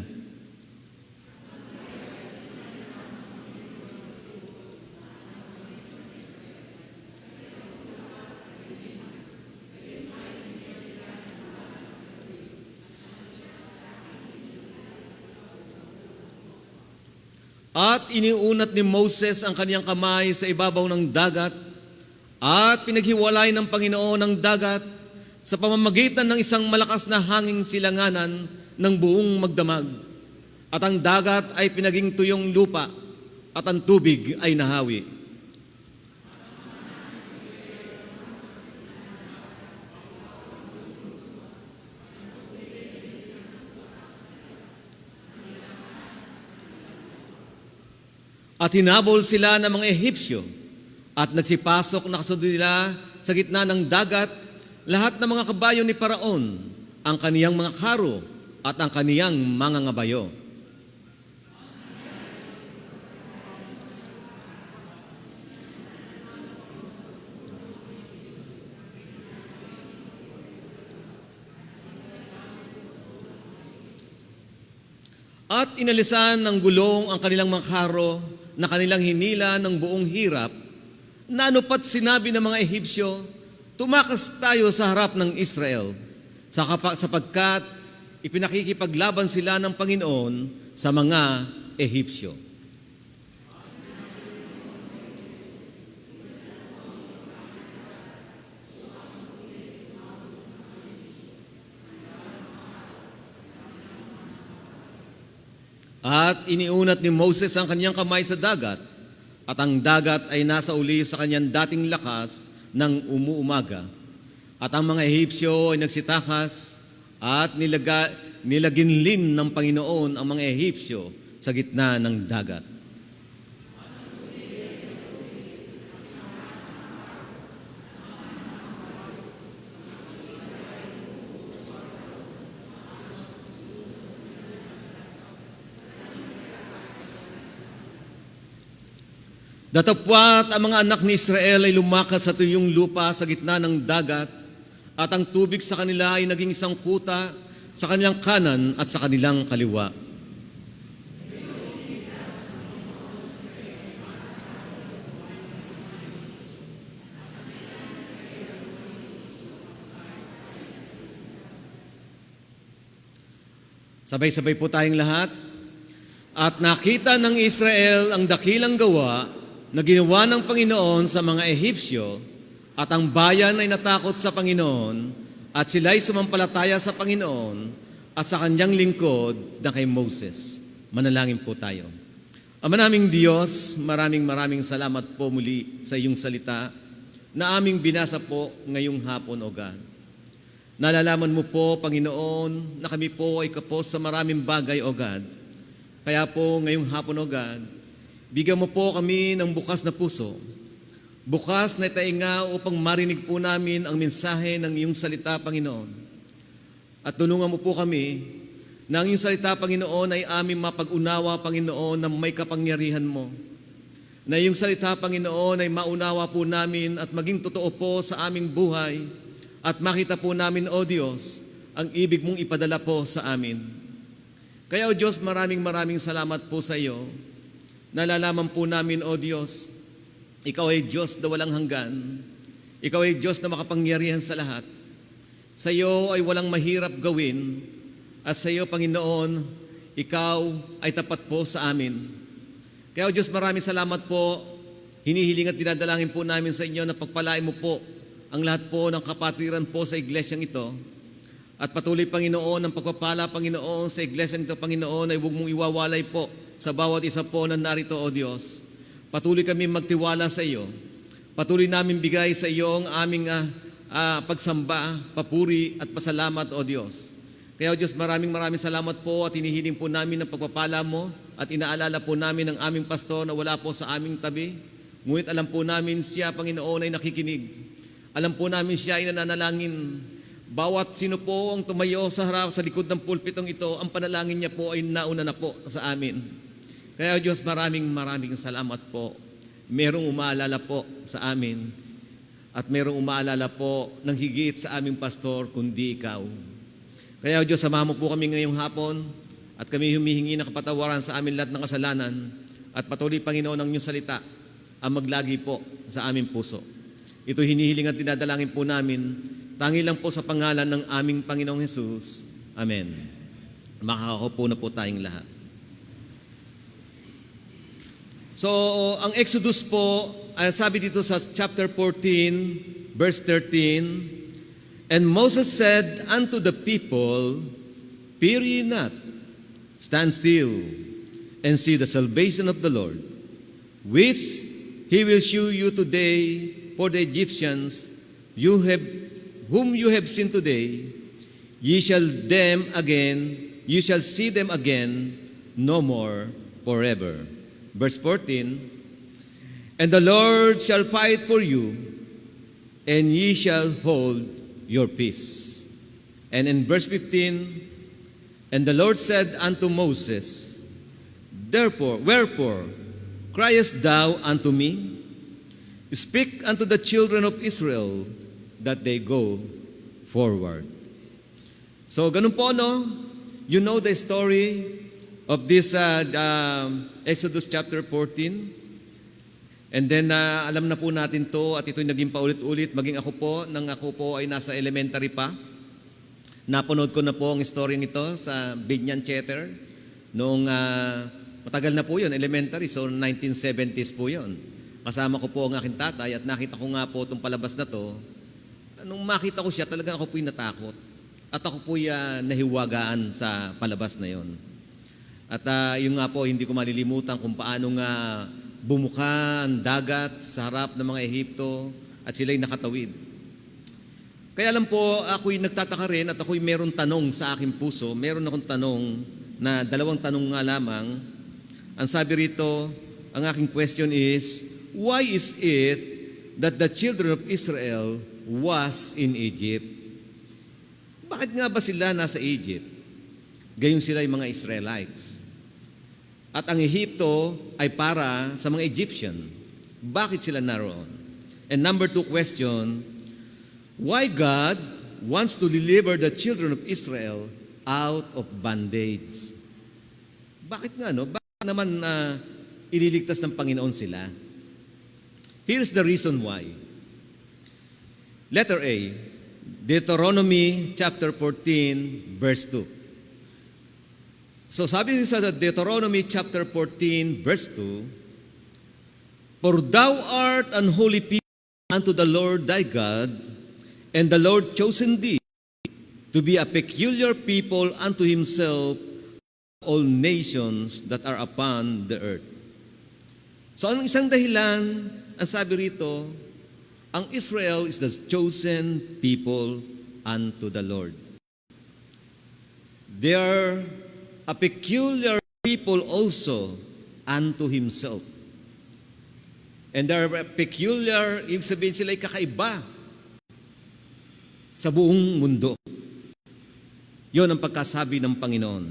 At iniunat ni Moses ang kaniyang kamay sa ibabaw ng dagat at pinaghiwalay ng Panginoon ang dagat sa pamamagitan ng isang malakas na hanging silanganan ng buong magdamag. At ang dagat ay pinaging tuyong lupa at ang tubig ay nahawi. At hinabol sila ng mga Ehipsyo at nagsipasok na kasunod nila sa gitna ng dagat lahat ng mga kabayo ni Paraon, ang kaniyang mga karo at ang kaniyang mga ngabayo. At inalisan ng gulong ang kanilang mga karo na kanilang hinila ng buong hirap, na anupat sinabi ng mga Ehipsyo, tumakas tayo sa harap ng Israel, sapagkat ipinakikipaglaban sila ng Panginoon sa mga Ehipsyo. At iniunat ni Moses ang kanyang kamay sa dagat, at ang dagat ay nasa uli sa kanyang dating lakas ng umuumaga. At ang mga Ehipsyo ay nagsitakas at nilaginlin ng Panginoon ang mga Ehipsyo sa gitna ng dagat. Datapwat ang mga anak ni Israel ay lumakad sa tuyong lupa sa gitna ng dagat, at ang tubig sa kanila ay naging isang kuta sa kanilang kanan at sa kanilang kaliwa. Sabay-sabay po tayong lahat. At nakita ng Israel ang dakilang gawa na ginawa ng Panginoon sa mga Ehipsyo, at ang bayan ay natakot sa Panginoon, at sila'y sumampalataya sa Panginoon at sa kanyang lingkod na kay Moses. Manalangin po tayo. Ama naming Diyos, maraming salamat po muli sa iyong salita na aming binasa po ngayong hapon, O God. Nalalaman mo po, Panginoon, na kami po ay kapos sa maraming bagay, O God. Kaya po ngayong hapon, O God, bigyan mo po kami ng bukas na puso, bukas na tainga upang marinig po namin ang mensahe ng iyong salita, Panginoon. At tulungan mo po kami na ang iyong salita, Panginoon, ay aming mapag-unawa, Panginoon, na may kapangyarihan mo. Na iyong salita, Panginoon, ay maunawa po namin at maging totoo po sa aming buhay, at makita po namin, O Diyos, ang ibig mong ipadala po sa amin. Kaya, O Diyos, maraming salamat po sa iyo. Nalalaman po namin, O Diyos, Ikaw ay Diyos na walang hanggan. Ikaw ay Diyos na makapangyarihan sa lahat. Sa iyo ay walang mahirap gawin, at sa iyo, Panginoon, Ikaw ay tapat po sa amin. Kaya, O Diyos, maraming salamat po. Hinihiling at dinadalangin po namin sa inyo na pagpalain mo po ang lahat po ng kapatiran po sa iglesyang ito. At patuloy, Panginoon, ang pagpapala, Panginoon, sa iglesyang ito, Panginoon, ay huwag mong iwawalay po sa bawat isa po na narito, O Diyos. Patuloy kami magtiwala sa iyo. Patuloy namin bigay sa iyo ang aming pagsamba, papuri at pasalamat, O Diyos. Kaya, O Diyos, maraming salamat po, at hinihiling po namin ang pagpapala mo, at inaalala po namin ang aming pastor na wala po sa aming tabi. Ngunit alam po namin siya, Panginoon, ay nakikinig. Alam po namin siya ay nananalangin. Bawat sino po ang tumayo sa harap, sa likod ng pulpitong ito, ang panalangin niya po ay nauna na po sa amin. Kaya, Diyos, maraming salamat po. Merong umaalala po sa amin, at merong umaalala po ng higit sa aming pastor, kundi ikaw. Kaya Diyos, samahan mo po kami ngayong hapon at kami humihingi ng kapatawaran sa amin lahat ng kasalanan at patuloy, Panginoon, ang inyong salita ang maglagi po sa aming puso. Ito hinihiling at dinadalangin po namin, tangi lang po sa pangalan ng aming Panginoong Hesus. Amen. Makakaupo na po tayong lahat. So, ang Exodus po, sabi dito sa chapter 14, verse 13, "And Moses said unto the people, Fear ye not, stand still, and see the salvation of the Lord, which he will shew you today. For the Egyptians whom you have seen today, ye shall see them again no more forever." Verse 14, "And the Lord shall fight for you, and ye shall hold your peace." And in verse 15, "And the Lord said unto Moses, Wherefore criest thou unto me? Speak unto the children of Israel that they go forward." So, ganun po, no? You know the story of this Exodus chapter 14. And then, alam na po natin to at ito'y naging paulit-ulit. Maging ako po ay nasa elementary pa. Napanood ko na po ang storyeng ito sa Binyan Theater. Noong matagal na po yun, elementary. So, 1970s po yun. Kasama ko po ang aking tatay at nakita ko nga po itong palabas na to. Nung makita ko siya, talagang ako po'y natakot. At ako po'y nahiwagaan sa palabas na yon. At yun nga po, hindi ko malilimutan kung paano nga bumuka ang dagat sa harap ng mga Ehipto at sila'y nakatawid. Kaya lang po, ako'y nagtataka rin at ako'y meron tanong sa aking puso. Meron akong tanong na dalawang tanong nga lamang. Ang sabi rito, ang aking question is, why is it that the children of Israel was in Egypt? Bakit nga ba sila nasa Egypt? Gayong sila ay mga Israelites. At ang Ehipto ay para sa mga Egyptian. Bakit sila naroon? And number 2 question, why God wants to deliver the children of Israel out of bondage? Bakit nga, no? Bakit naman ililigtas ng Panginoon sila? Here's the reason why. Letter A, Deuteronomy chapter 14, verse 2. So sabi sa Deuteronomy chapter 14, verse 2, "For thou art an holy people unto the Lord thy God, and the Lord chosen thee to be a peculiar people unto himself, all nations that are upon the earth." So ang isang dahilan, ang sabi rito, ang Israel is the chosen people unto the Lord. They are a peculiar people also unto himself. And they are peculiar, ibig sabihin sila ay kakaiba sa buong mundo. Yon ang pagkasabi ng Panginoon.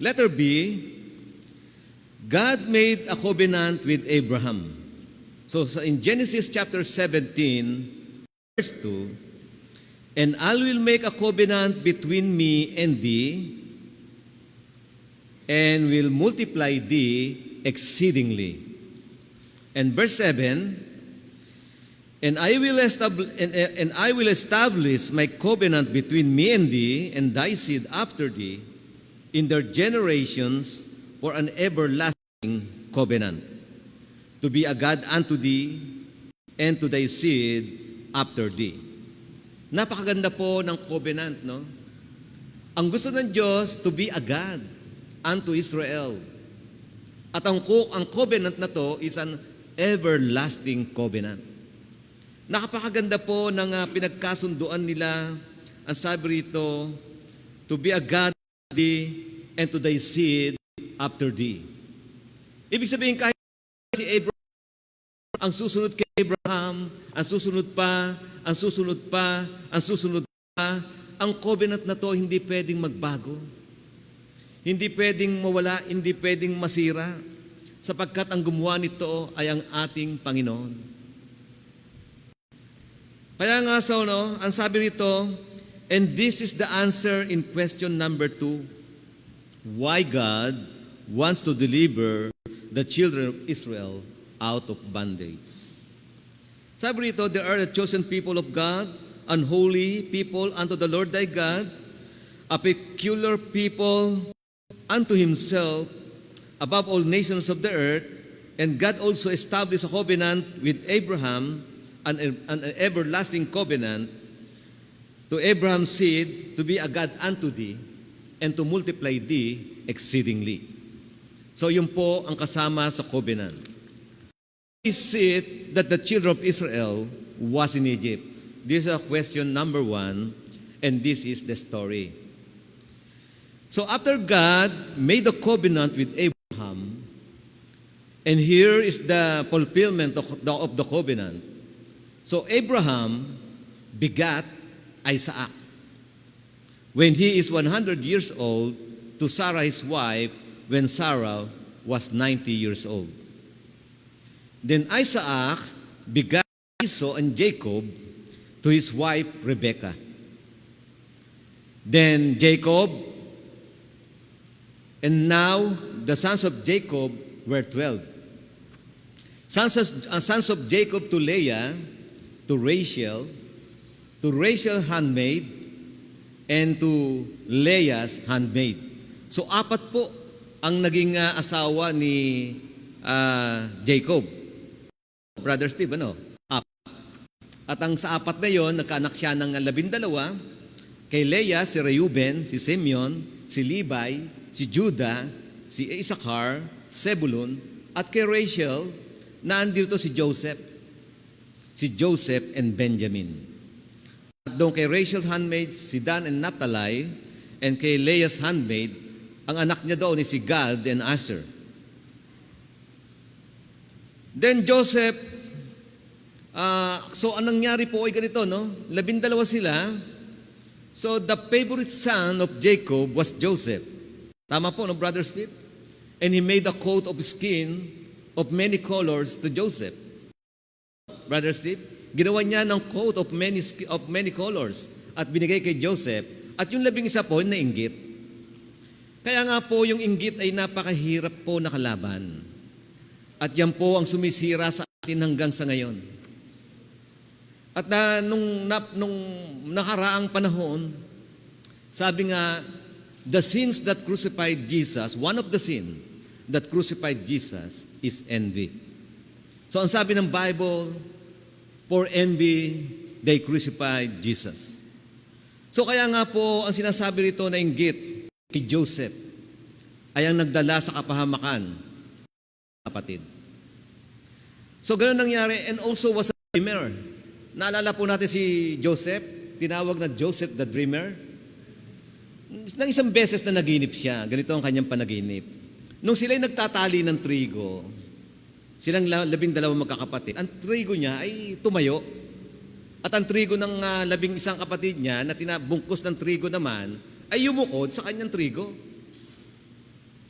Letter B, God made a covenant with Abraham. So in Genesis chapter 17, verse 2, "And I will make a covenant between me and thee, and will multiply thee exceedingly." And verse 7, "And I will establish my covenant between me and thee, and thy seed after thee, in their generations, for an everlasting covenant, to be a God unto thee, and to thy seed after thee." Napakaganda po ng covenant, no? Ang gusto ng Diyos, to be a God unto Israel. At ang covenant na to is an everlasting covenant. Napakaganda po ng pinagkasunduan nila. Ang sabi rito, to be a God unto thee, and to thy seed after thee. Ibig sabihin, kahit si Abraham, ang susunod kay Abraham, ang susunod pa, ang susunod pa, ang susunod pa, ang covenant na to hindi pwedeng magbago. Hindi pwedeng mawala, hindi pwedeng masira, sapagkat ang gumawa nito ay ang ating Panginoon. Kaya nga ang sabi nito, And this is the answer in question number 2. Why God wants to deliver the children of Israel out of bondage. Sabi rito, there are the chosen people of God, unholy people unto the Lord thy God, a peculiar people unto himself, above all nations of the earth, and God also established a covenant with Abraham, an everlasting covenant, to Abraham's seed to be a God unto thee, and to multiply thee exceedingly. So yun po ang kasama sa covenant. Is it that the children of Israel was in Egypt? This is question number 1, and this is the story. So after God made the covenant with Abraham, and here is the fulfillment of the covenant. So Abraham begat Isaac when he is 100 years old to Sarah his wife when Sarah was 90 years old. Then Isaac begat Esau and Jacob to his wife Rebekah. Then Jacob, and now the sons of Jacob were 12. Sons of Jacob to Leah, to Rachel handmaid, and to Leah's handmaid. So 4 po ang naging asawa ni Jacob. Brother Steve, ano? 4. At ang sa 4 na yon, nagkaanak siya ng 12. Kay Leah, si Reuben, si Simeon, si Levi, si Judah, si Issachar, Zebulun, at kay Rachel, naandito si Joseph. Si Joseph and Benjamin. At doon kay Rachel's handmaid, si Dan and Naphtali, and kay Leah's handmaid, ang anak niya doon ni si Gad and Asher. Then Joseph, so anong nangyari po ay ganito, no? 12 sila. So the favorite son of Jacob was Joseph. Tama po, no, Brother Steve? And he made a coat of skin of many colors to Joseph. Brother Steve, ginawa niya ng coat of many colors at binigay kay Joseph. At yung 11 po, nainggit. Kaya nga po, yung inggit ay napakahirap po na kalaban. At yan po ang sumisira sa atin hanggang sa ngayon. At nung nakaraang panahon, sabi nga, the sins that crucified Jesus, one of the sin that crucified Jesus is envy. So ang sabi ng Bible, for envy, they crucified Jesus. So kaya nga po, ang sinasabi rito na inggit kay Joseph ay ang nagdala sa kapahamakan, kapatid. So ganoon nangyari, and also was a dreamer. Naalala po natin si Joseph, tinawag na Joseph the dreamer. Nang isang beses na naginip siya, ganito ang kanyang panaginip. Nung sila'y nagtatali ng trigo, silang 12 magkakapatid, ang trigo niya ay tumayo. At ang trigo ng 11 kapatid niya na tinabungkos ng trigo naman ay yumukod sa kanyang trigo.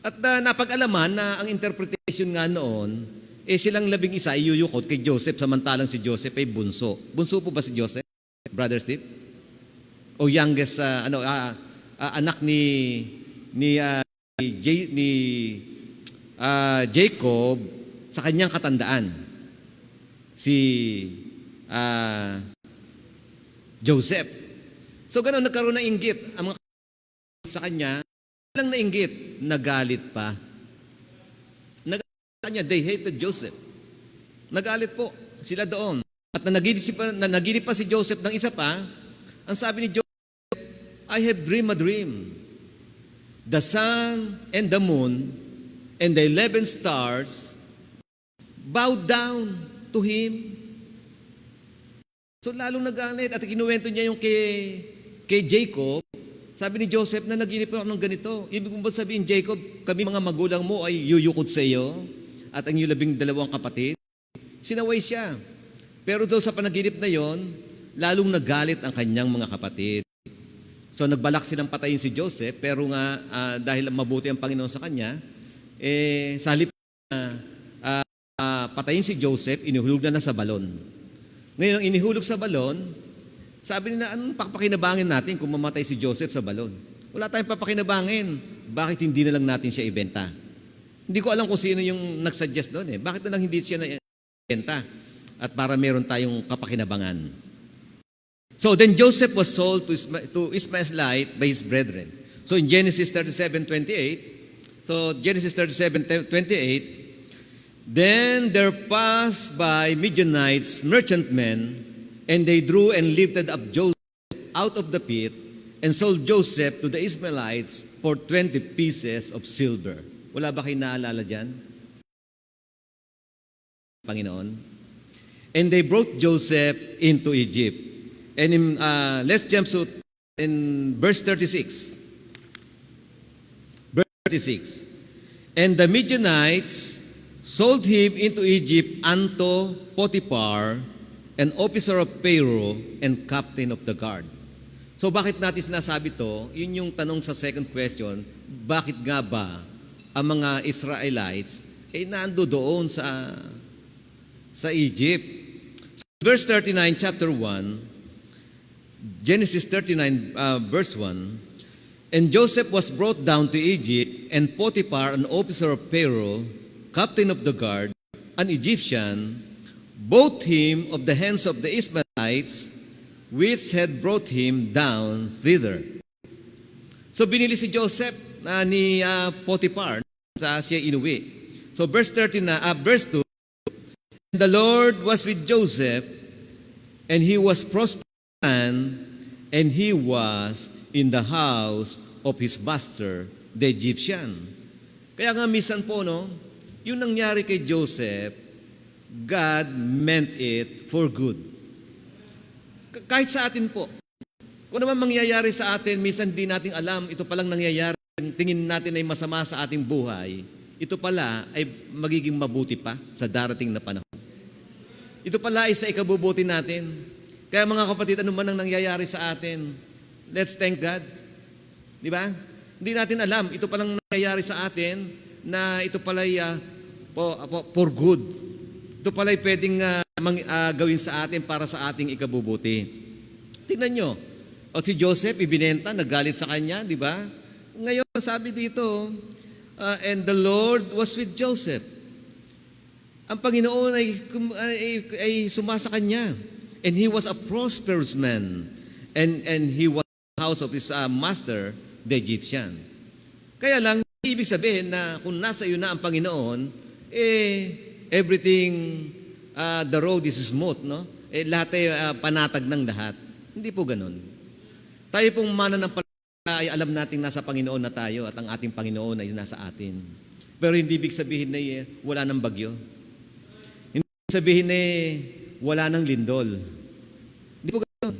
At napag-alaman na ang interpretation nga noon, silang 11 ay yuyukod kay Joseph samantalang si Joseph ay bunso. Bunso po ba si Joseph, Brother Steve? O youngest, anak ni Jacob sa kanyang katandaan, si Joseph. So ganoon nagkaroon ng inggit ang mga sa kanya, lang nainggit, nagalit pa. Nagalit niya, they hated Joseph. Nagalit po sila doon. At naginip pa si Joseph ng isa pa, ang sabi ni Joseph, I have dreamed a dream. The sun and the moon and the 11 stars bowed down to him. So lalong nagalit at kinuwento niya yung kay Jacob. Sabi ni Joseph na naginip ako ng ganito. Ibig kong ba sabihin, Jacob, kami mga magulang mo ay yuyukod sa iyo at ang iyong 12 kapatid. Sinaway siya. Pero daw sa panaginip na yon, lalong nagalit ang kanyang mga kapatid. So nagbalak silang patayin si Joseph, pero nga dahil mabuti ang Panginoon sa kanya, sa halip patayin si Joseph, inihulog na sa balon. Ngayon, ang inihulog sa balon, Sabi nila, anong papakinabangin natin kung mamatay si Joseph sa balon? Wala tayong papakinabangin. Bakit hindi na lang natin siya ibenta? Hindi ko alam kung sino yung nagsuggest doon eh. Bakit na lang hindi siya na-ibenta? At para meron tayong kapakinabangan. So then Joseph was sold to Ishmaelite by his brethren. So in Genesis 37:28, then there passed by Midianites merchantmen, and they drew and lifted up Joseph out of the pit and sold Joseph to the Ishmaelites for 20 pieces of silver. Wala ba kayo naalala dyan? Panginoon? And they brought Joseph into Egypt. And let's jump to in verse 36. Verse 36. And the Midianites sold him into Egypt unto Potiphar, an officer of Pharaoh and captain of the guard. So bakit natin sinasabi to? Yun yung tanong sa second question, bakit nga ba ang mga Israelites ay nando doon sa Egypt? Verse 39, chapter 1, Genesis 39, verse 1, and Joseph was brought down to Egypt, and Potiphar, an officer of Pharaoh, captain of the guard, an Egyptian, bought him of the hands of the Ishmaelites, which had brought him down thither. So binili si Joseph ni Potiphar sa siya inuwi. So verse 2, the Lord was with Joseph, and he was prosperous, and he was in the house of his master, the Egyptian. Kaya nga minsan po, no, yung nangyari kay Joseph, God meant it for good. Kahit sa atin po. Kung naman mangyayari sa atin, minsan di natin alam, ito palang nangyayari, tingin natin ay masama sa ating buhay, ito pala ay magiging mabuti pa sa darating na panahon. Ito pala ay sa ikabubuti natin. Kaya mga kapatid, ano man ang nangyayari sa atin, let's thank God. Di ba? Hindi natin alam, ito palang nangyayari sa atin na ito pala ay for good. Ito pala ay pwedeng gawin sa atin para sa ating ikabubuti. Tingnan nyo, o si Joseph ibinenta, nagalit sa kanya, di ba? Ngayon, sabi dito, and the Lord was with Joseph. Ang Panginoon ay sumasa kanya. And he was a prosperous man. And he was in the house of his master, the Egyptian. Kaya lang, ibig sabihin na kung nasa iyo na ang Panginoon, everything, the road is smooth, no? Lahat ay panatag ng lahat. Hindi po ganun. Tayo pong mananampalataya ay alam nating nasa Panginoon na tayo at ang ating Panginoon ay nasa atin. Pero hindi ibig sabihin na wala ng bagyo. Hindi ibig sabihin na wala ng lindol. Hindi po ganun.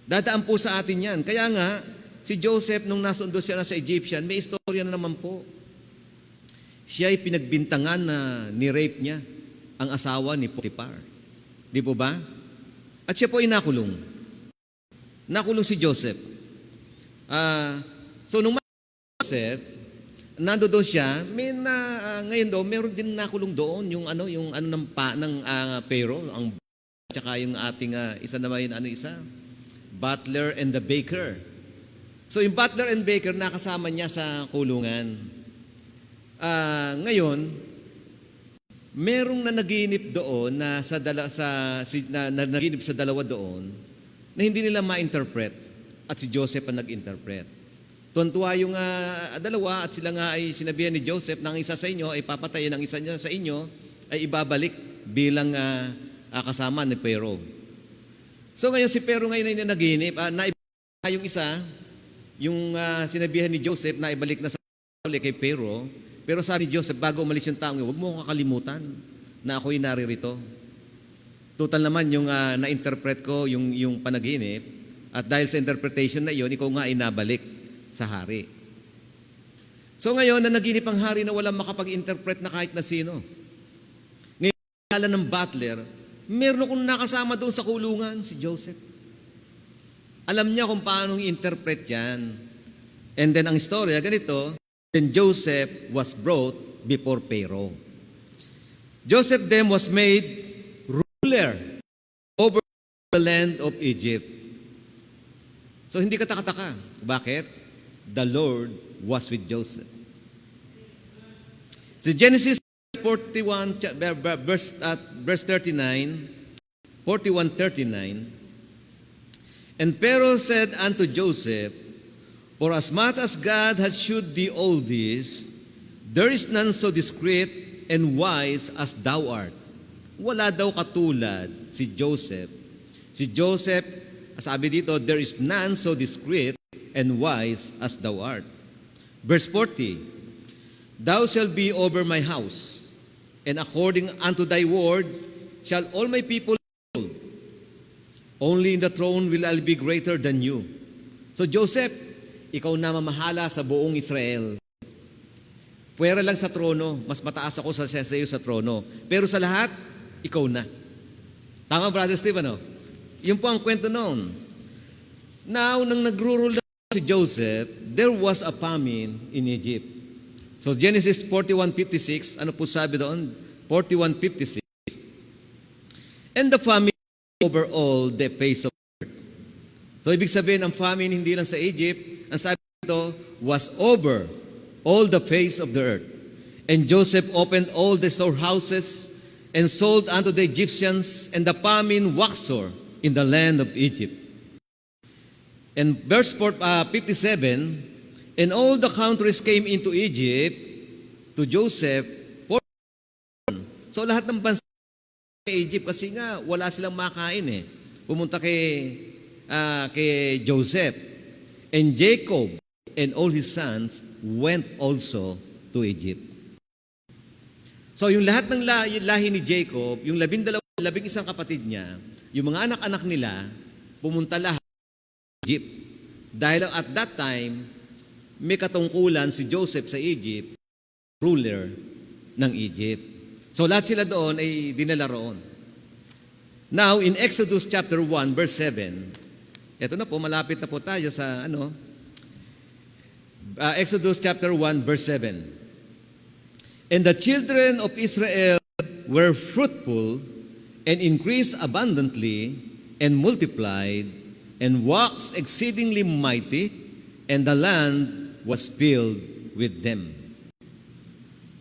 Dadaan po sa atin yan. Kaya nga, si Joseph, nung nasundo siya na sa Egyptian, may istorya na naman po. Siya ay pinagbintangan na ni-rape niya ang asawa ni Potiphar. Di po ba? At siya po ay nakulong. Nakulong si Joseph. So nung Joseph, nando doon siya, ngayon daw, meron din nakulong doon, yung ng Pharaoh, tsaka yung ating, isa naman butler and the baker. So yung butler and baker, nakasama niya sa kulungan. Ngayon, merong nanaginip doon nanaginip sa dalawa doon na hindi nila ma-interpret at si Joseph ang nag-interpret. Tuwan-tuwa yung dalawa at sila nga ay sinabihan ni Joseph na ang isa sa inyo ay papatayin, ang isa niya sa inyo ay ibabalik bilang kasama ni Pharaoh. So ngayon si Pharaoh ngayon ay nanaginip, yung isa, yung sinabihan ni Joseph na ibalik na sa kay Pharaoh, pero sabi ni Joseph, bago umalis yung tao, huwag mo kakalimutan na ako'y naririto. Total naman yung na-interpret ko yung panaginip, at dahil sa interpretation na iyon, ikaw nga ay nabalik sa hari. So ngayon, nanaginip ang hari na walang makapag-interpret na kahit na sino. Ngayon, kala ng butler, meron akong nakasama doon sa kulungan, si Joseph. Alam niya kung paano i-interpret yan. And then ang istorya, ganito, then Joseph was brought before Pharaoh. Joseph then was made ruler over the land of Egypt. So hindi ka takataka. Bakit? The Lord was with Joseph. So Genesis 41, verse 39, 41:39, and Pharaoh said unto Joseph, For as much as God hath shewed thee all this, there is none so discreet and wise as thou art. Wala daw katulad si Joseph. Si Joseph, sabi dito, there is none so discreet and wise as thou art. Verse 40, Thou shalt be over my house, and according unto thy word shall all my people rule. Only in the throne will I be greater than you. So Joseph, ikaw na mamahala sa buong Israel. Pwera lang sa trono, mas mataas ako sa iyo sa trono. Pero sa lahat, ikaw na. Tama, Brother Steve, ano? Yun po ang kwento noon. Now, nang nagro-rule si Joseph, there was a famine in Egypt. So Genesis 41:56, ano po sabi doon? 41:56. And the famine over all the face of the earth. So ibig sabihin, ang famine hindi lang sa Egypt, ang sabi dito, was over all the face of the earth. And Joseph opened all the storehouses and sold unto the Egyptians, and the famine waxed sore in the land of Egypt. And verse 57, and all the countries came into Egypt to Joseph for. So lahat ng bansa sa Egypt kasi nga wala silang makain eh. Pumunta kay Joseph. And Jacob and all his sons went also to Egypt. So yung lahat ng lahi ni Jacob, yung 11 kapatid niya, yung mga anak-anak nila, pumunta lahat sa Egypt. Dahil at that time, may katungkulan si Joseph sa Egypt, ruler ng Egypt. So lahat sila doon ay dinala roon. Now, in Exodus chapter 1, verse 7, eto na po, malapit na po tayo sa Exodus chapter 1, verse 7. And the children of Israel were fruitful and increased abundantly and multiplied and waxed exceedingly mighty, and the land was filled with them.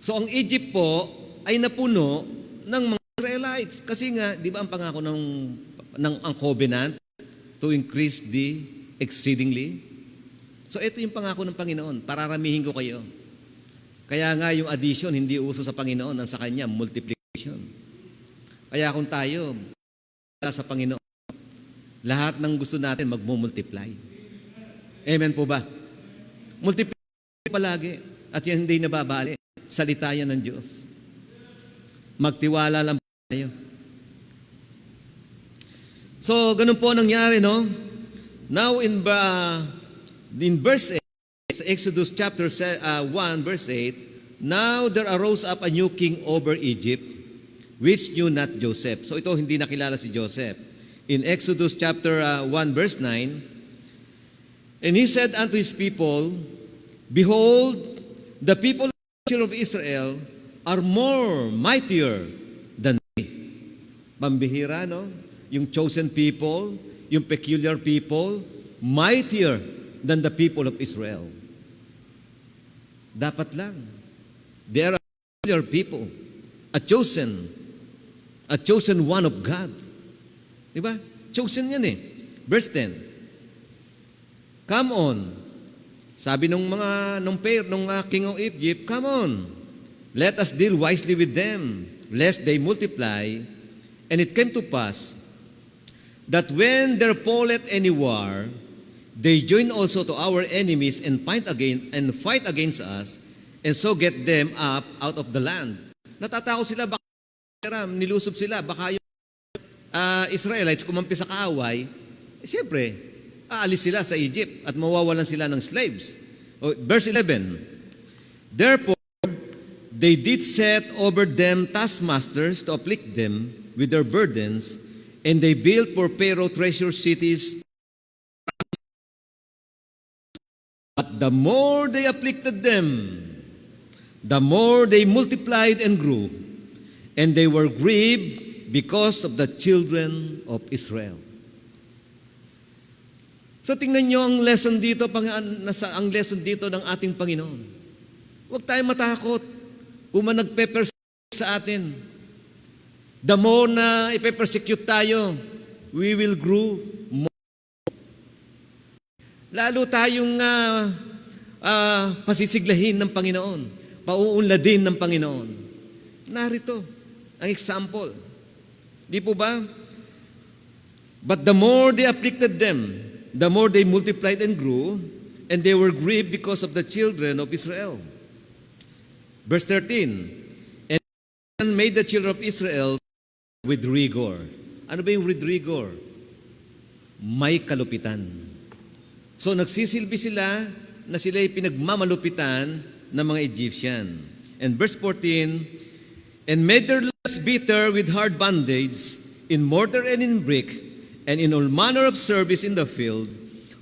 So ang Egypt po ay napuno ng mga Israelites. Kasi nga, di ba ang pangako ang covenant to increase the exceedingly? So ito yung pangako ng Panginoon, pararamihin ko kayo. Kaya nga yung addition hindi uso sa Panginoon, ang sa Kanya multiplication. Kaya kung tayo sa Panginoon, lahat ng gusto natin magmumultiply. Amen po ba? Multiply palagi at yan hindi nababali. Salita yan ng Diyos. Magtiwala lang tayo. So, ganun po nangyari, no? Now, in verse 8, sa Exodus chapter 1, verse 8, Now there arose up a new king over Egypt, which knew not Joseph. So, ito hindi nakilala si Joseph. In Exodus chapter 1, verse 9, And he said unto his people, Behold, the people of Israel are more mightier than me. Pambihira, no? Yung chosen people, yung peculiar people, mightier than the people of Israel. Dapat lang. They are a peculiar people, a chosen one of God. Diba? Chosen yan eh. Verse 10. Come on. Sabi nung king of Egypt, come on. Let us deal wisely with them, lest they multiply. And it came to pass that when there falleth any war, they join also to our enemies and fight against us, and so get them up out of the land. Natatakot sila, baka nilusob sila, baka yung Israelites kumampi sa kaaway, siyempre, aalis sila sa Egypt at mawawalan sila ng slaves. Verse 11, Therefore, they did set over them taskmasters to afflict them with their burdens, and they built for Pharaoh treasure cities. But the more they afflicted them, the more they multiplied and grew, and they were grieved because of the children of Israel. So tingnan nyo ang lesson dito, ang lesson dito ng ating Panginoon. Huwag tayong matakot kung man nagpe-persecute sa atin. The more na ipe-persecute tayo, we will grow more. Lalo tayong pasisiglahin ng Panginoon, pauunladin ng Panginoon. Narito ang example. Di po ba? But the more they afflicted them, the more they multiplied and grew, and they were grieved because of the children of Israel. Verse 13, and made the children of Israel with rigor. Ano ba yung with rigor? May kalupitan. So nagsisilbi sila na sila'y pinagmamalupitan ng mga Egyptian. And verse 14, and made their lives bitter with hard bondage, in mortar and in brick, and in all manner of service in the field,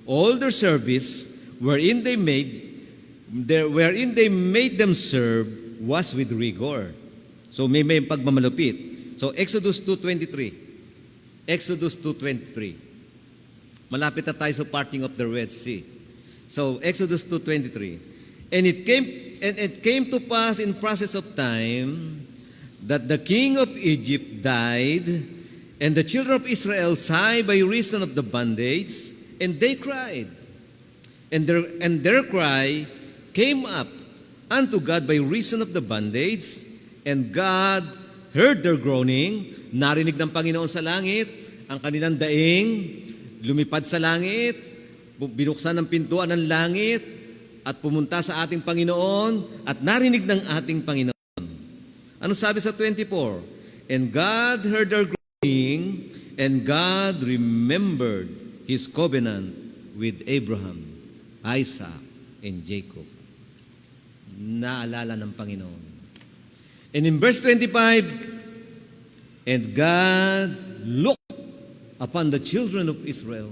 all their service wherein they made them serve was with rigor. So may pagmamalupit. So Exodus 2:23. Exodus 2:23. Malapit na tayo sa parting of the Red Sea. So Exodus 2:23. And it came to pass in process of time that the king of Egypt died, and the children of Israel sighed by reason of the bondage, and they cried. And their cry came up unto God by reason of the bondage, and God heard their groaning. Narinig ng Panginoon sa langit ang kanilang daing, lumipad sa langit, binuksan ang pintuan ng langit, at pumunta sa ating Panginoon, at narinig ng ating Panginoon. Ano sabi sa 24? And God heard their groaning, and God remembered His covenant with Abraham, Isaac, and Jacob. Naalala ng Panginoon. And in verse 25, and God looked upon the children of Israel,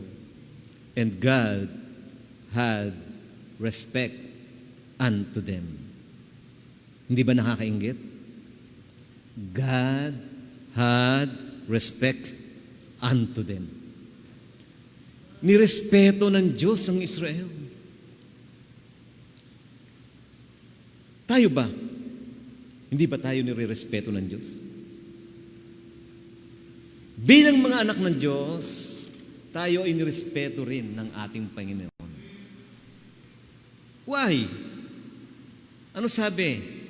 and God had respect unto them. Hindi ba nakakainggit? God had respect unto them. Nirespeto ng Diyos ang Israel. Tayo ba? Hindi ba tayo nirerespeto ng Diyos? Bilang mga anak ng Diyos, tayo ay nirespeto rin ng ating Panginoon. Why? Ano sabi?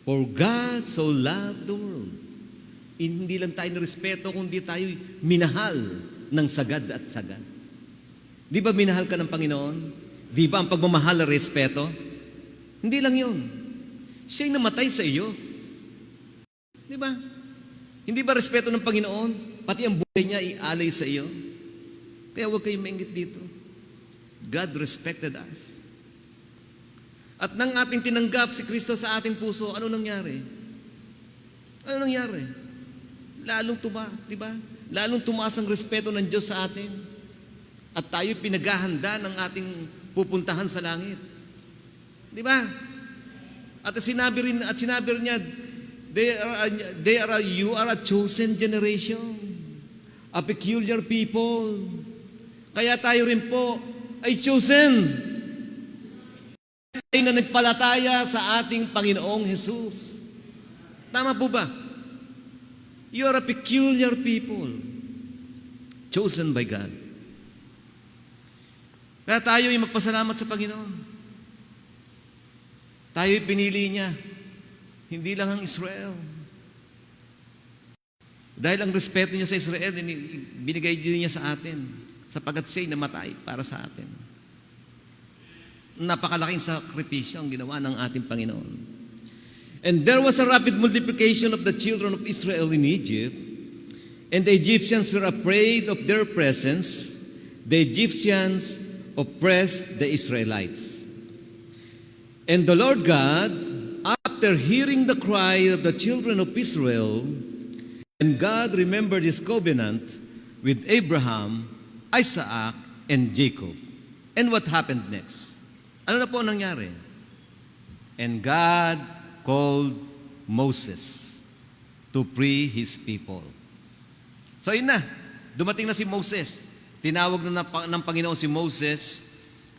For God so loved the world. Hindi lang tayo nirespeto, kundi tayo minahal ng sagad at sagad. Di ba minahal ka ng Panginoon? Di ba ang pagmamahal at respeto? Hindi lang yun. Siya'y namatay sa iyo. Di ba? Hindi ba respeto ng Panginoon? Pati ang buhay niya ialay sa iyo. Kaya huwag kayong maingit dito. God respected us. At nang ating tinanggap si Kristo sa ating puso, ano nangyari? Ano nangyari? Lalong di ba? Lalong tumaas ang respeto ng Diyos sa atin. At tayo pinaghahanda ng ating pupuntahan sa langit. Di ba? At sinabi rin niya, you are a chosen generation, a peculiar people. Kaya tayo rin po ay chosen. Ay nanampalataya sa ating Panginoong Jesus. Tama po ba? You are a peculiar people, chosen by God. Kaya tayo ay magpasalamat sa Panginoon. Tayo ay pinili niya. Hindi lang ang Israel. Dahil ang respeto niya sa Israel, binigay din niya sa atin, sapagkat siya'y namatay para sa atin. Napakalaking sakripisyo ang ginawa ng ating Panginoon. And there was a rapid multiplication of the children of Israel in Egypt, and the Egyptians were afraid of their presence. The Egyptians oppressed the Israelites. And the Lord God, after hearing the cry of the children of Israel, and God remembered His covenant with Abraham, Isaac, and Jacob. And what happened next? Ano na po nangyari? And God called Moses to free His people. So yun na, dumating na si Moses. tinawag ng Panginoon si Moses.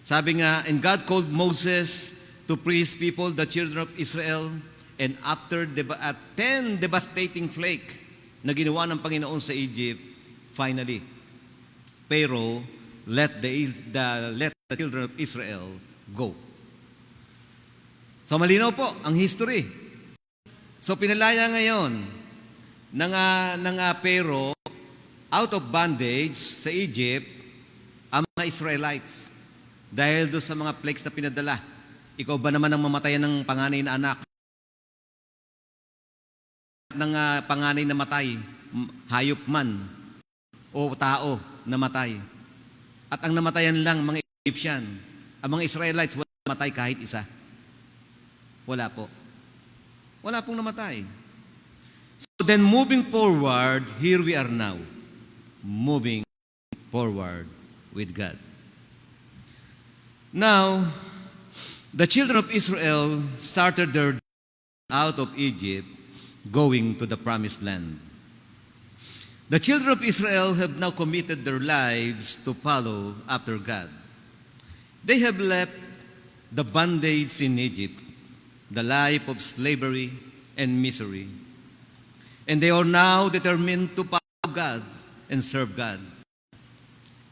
Sabi nga, and God called Moses to free his people, the children of Israel, and after 10 devastating plague na ginawa ng Panginoon sa Egypt, finally, Pharaoh let the children of Israel go. So malinaw po ang history. So pinalaya ngayon ng Pharaoh out of bondage sa Egypt ang mga Israelites dahil doon sa mga plagues na pinadala. Ikaw ba naman ang mamatayan ng panganay na anak? Ng panganay na matay, hayop man o tao na matay. At ang namatayan lang mga Egyptian. Ang mga Israelites wala namatay kahit isa. Wala po. Wala pong namatay. So then moving forward, here we are now. Moving forward with God. Now, the children of Israel started their out of Egypt, going to the promised land. The children of Israel have now committed their lives to follow after God. They have left the bondage in Egypt, the life of slavery and misery. And they are now determined to follow God and serve God.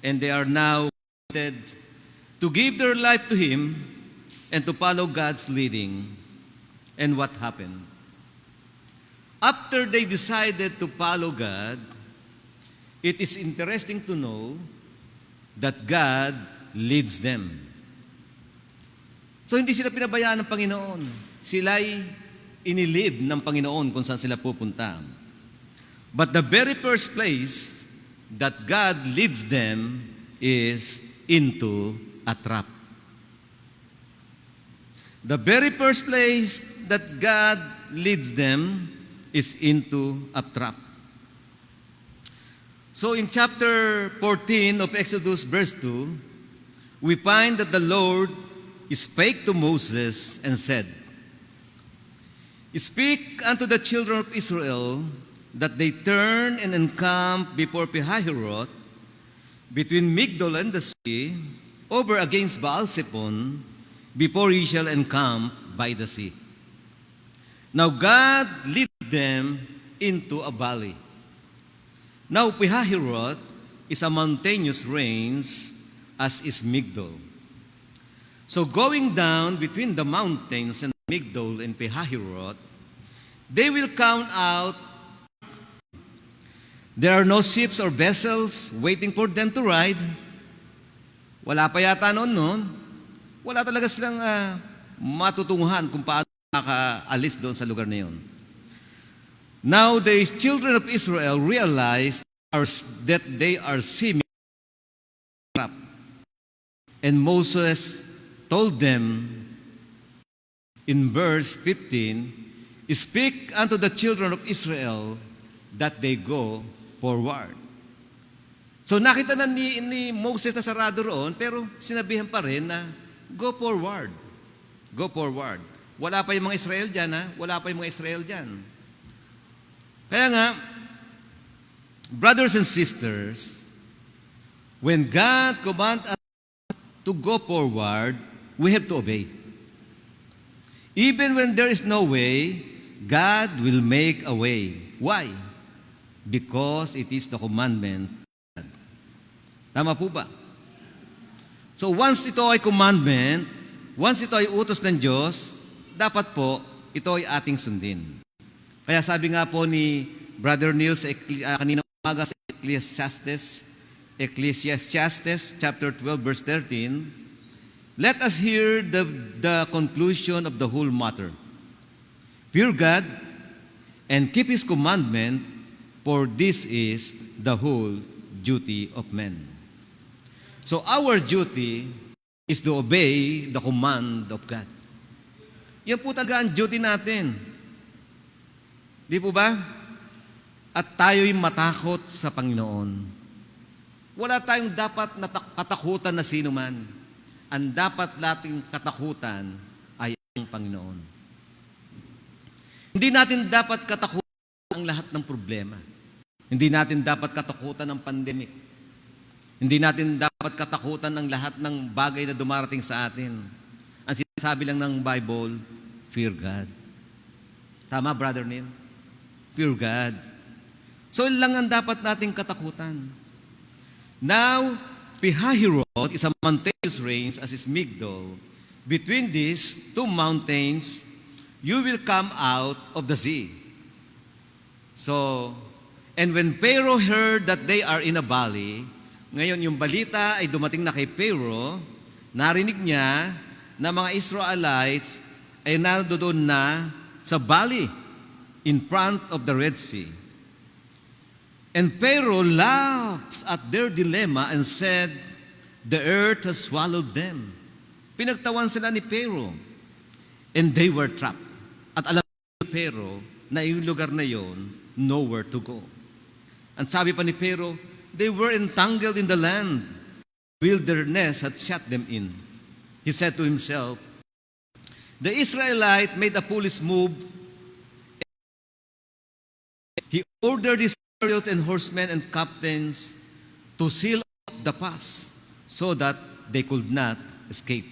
And they are now committed to give their life to Him and to follow God's leading. And what happened? After they decided to follow God, it is interesting to know that God leads them. So hindi sila pinabayaan ng Panginoon. Sila'y inilid ng Panginoon kung saan sila pupunta. But the very first place that God leads them is into a trap. The very first place that God leads them is into a trap. So in chapter 14 of Exodus verse 2, we find that the Lord spake to Moses and said, Speak unto the children of Israel that they turn and encamp before Pihahiroth, between Migdol and the sea, over against Baal-Zephon, before ye shall encamp by the sea. Now God lead them into a valley. Now Pihahiroth is a mountainous range, as is Migdol. So going down between the mountains and Migdol and Pihahiroth, they will count out. There are no ships or vessels waiting for them to ride. Wala pa yata noon. Wala talaga silang matutunguhan kung paano makaalis doon sa lugar na yun. Now the children of Israel realized that they are seeming trapped. And Moses told them in verse 15, Speak unto the children of Israel that they go forward. So nakita na ni Moses na sarado roon, pero sinabihan pa rin na go forward. Go forward. Wala pa yung mga Israel dyan, ha? Wala pa yung mga Israel dyan. Kaya nga, brothers and sisters, when God commands us to go forward, we have to obey. Even when there is no way, God will make a way. Why? Because it is the commandment of God. Tama po ba? So once ito ay commandment, once ito ay utos ng Diyos, dapat po ito ay ating sundin. Kaya sabi nga po ni Brother Neil sa kanina umaga sa Ecclesiastes chapter 12 verse 13, let us hear the conclusion of the whole matter. Fear God and keep His commandment, for this is the whole duty of men. So our duty is to obey the command of God. Yan po talaga ang duty natin. Di po ba? At tayo'y matakot sa Panginoon. Wala tayong dapat katakutan na sino man. Ang dapat nating katakutan ay ang Panginoon. Hindi natin dapat katakutan ang lahat ng problema. Hindi natin dapat katakutan ng pandemic. Hindi natin dapat katakutan ang lahat ng bagay na dumarating sa atin. Ang sinasabi lang ng Bible, fear God. Tama, Brother Neil? Fear God. So, lang ang dapat nating katakutan. Now, Pihahirot is a mountainous range as is Migdol. Between these two mountains, you will come out of the sea. So, and when Pharaoh heard that they are in a valley, ngayon yung balita ay dumating na kay Pharaoh, narinig niya na mga Israelites ay nandoon na sa valley in front of the Red Sea. And Pharaoh laughs at their dilemma and said, the earth has swallowed them. Pinagtawan sila ni Pharaoh. And they were trapped. At alam ni Pharaoh na yung lugar na yon, nowhere to go. Ang sabi pa ni Pharaoh, they were entangled in the land. Wilderness had shut them in. He said to himself, the Israelite made a foolish move. He ordered his chariot and horsemen and captains to seal up the pass so that they could not escape.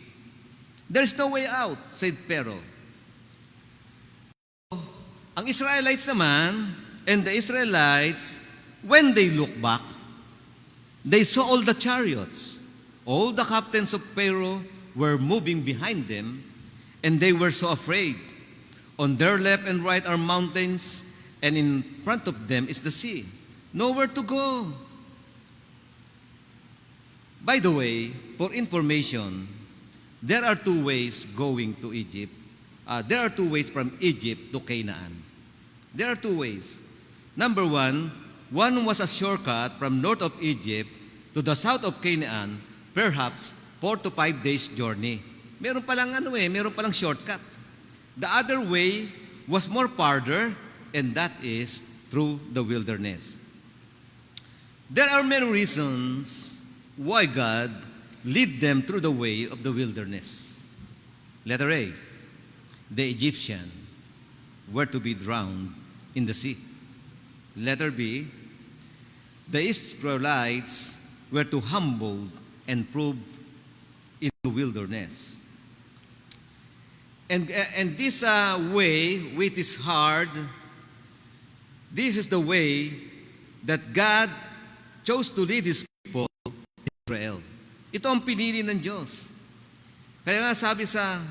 There's no way out, said Pharaoh. Ang Israelites naman, and the Israelites, when they look back, they saw all the chariots. All the captains of Pharaoh were moving behind them, and they were so afraid. On their left and right are mountains, and in front of them is the sea. Nowhere to go. By the way, for information, there are two ways going to Egypt. There are two ways from Egypt to Canaan. There are two ways. Number one was a shortcut from north of Egypt to the south of Canaan, perhaps 4 to 5 days journey. Meron palang shortcut. The other way was more farther, and that is through the wilderness. There are many reasons why God lead them through the way of the wilderness. Letter A, the Egyptian were to be drowned in the sea. Letter B, the Israelites were to humble and prove in the wilderness. And this way, which is hard, this is the way that God chose to lead His people, Israel. Ito ang pinili ng Diyos. Kaya nga sabi sa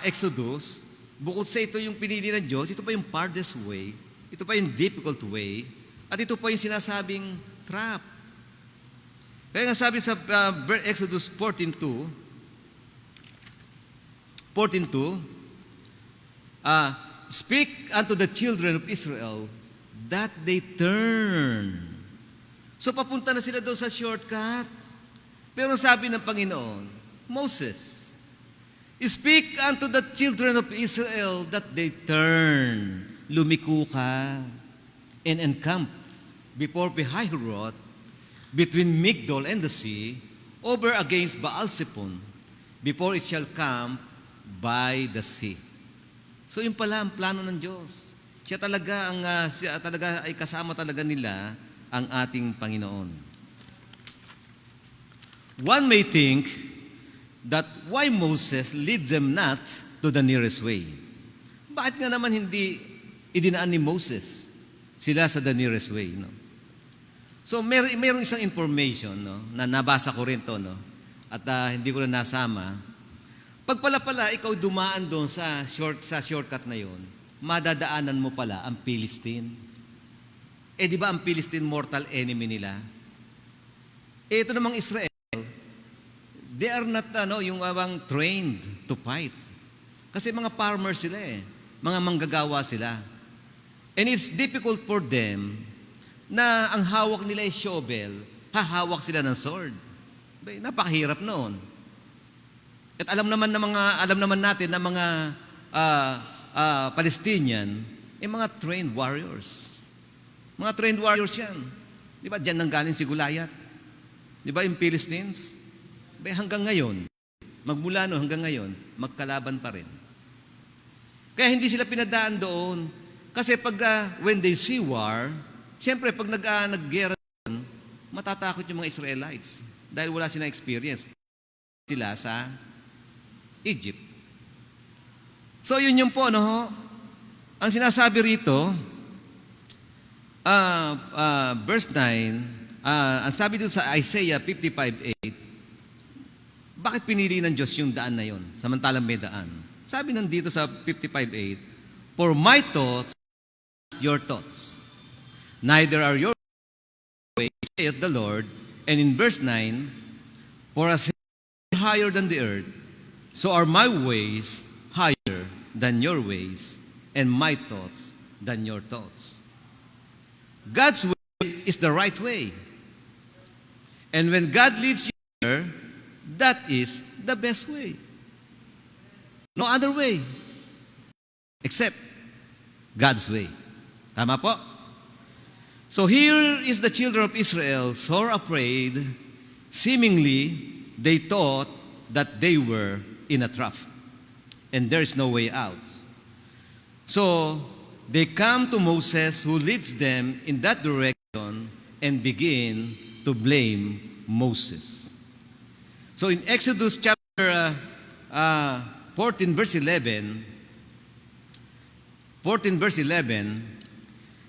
Exodus, bukod sa ito yung pinili ng Diyos, ito pa yung farthest way, ito pa yung difficult way, at ito pa yung sinasabing trap. Kaya nga sabi sa Exodus 14:2, speak unto the children of Israel that they turn. So papunta na sila doon sa shortcut. Pero sabi ng Panginoon, Moses, speak unto the children of Israel that they turn. Lumiko ka and encamp before Pihahirot, between Migdol and the sea, over against Baal-Zephon, before it shall come by the sea. So yun pala ang plano ng Diyos. Siya talaga ay kasama talaga nila ang ating Panginoon. One may think that why Moses leads them not to the nearest way. Bakit nga naman hindi idinaan ni Moses sila sa the nearest way, no? So mayroong isang information, no, na nabasa ko rin to, no, at hindi ko na nasama. Pag pala ikaw dumaan doon sa shortcut na yon, madadaanan mo pala ang Philistine. Di ba ang Philistine mortal enemy nila? Ito namang Israel, they are not yung trained to fight. Kasi mga farmers sila mga manggagawa sila. And it's difficult for them na ang hawak nila ay shovel, hahawak sila ng sword. Napakahirap noon. At alam naman natin na mga Palestinian, mga trained warriors. Mga trained warriors yan. Di ba, dyan nanggaling si Goliath? Di ba, yung Philistines? Hanggang ngayon, magmula no hanggang ngayon, magkalaban pa rin. Kaya hindi sila pinadaan doon. Kasi pag when they see war, siyempre pag nag-gera, matatakot yung mga Israelites dahil wala silang experience. Sila sa Egypt. So yun yung po, no? Ang sinasabi rito, verse 9, ang sabi dito sa Isaiah 55:8, bakit pinili ng Diyos yung daan na yun, samantalang may daan? Sabi nandito sa 55:8, for my thoughts, your thoughts, neither are your ways, saith the Lord. And in verse 9, for as heaven is higher than the earth, so are my ways higher than your ways, and my thoughts than your thoughts. God's way is the right way. And when God leads you there, that is the best way. No other way except God's way. Tama po? So here is the children of Israel sore afraid. Seemingly, they thought that they were in a trap and there is no way out. So they come to Moses, who leads them in that direction, and begin to blame Moses. So in Exodus chapter 14 verse 11,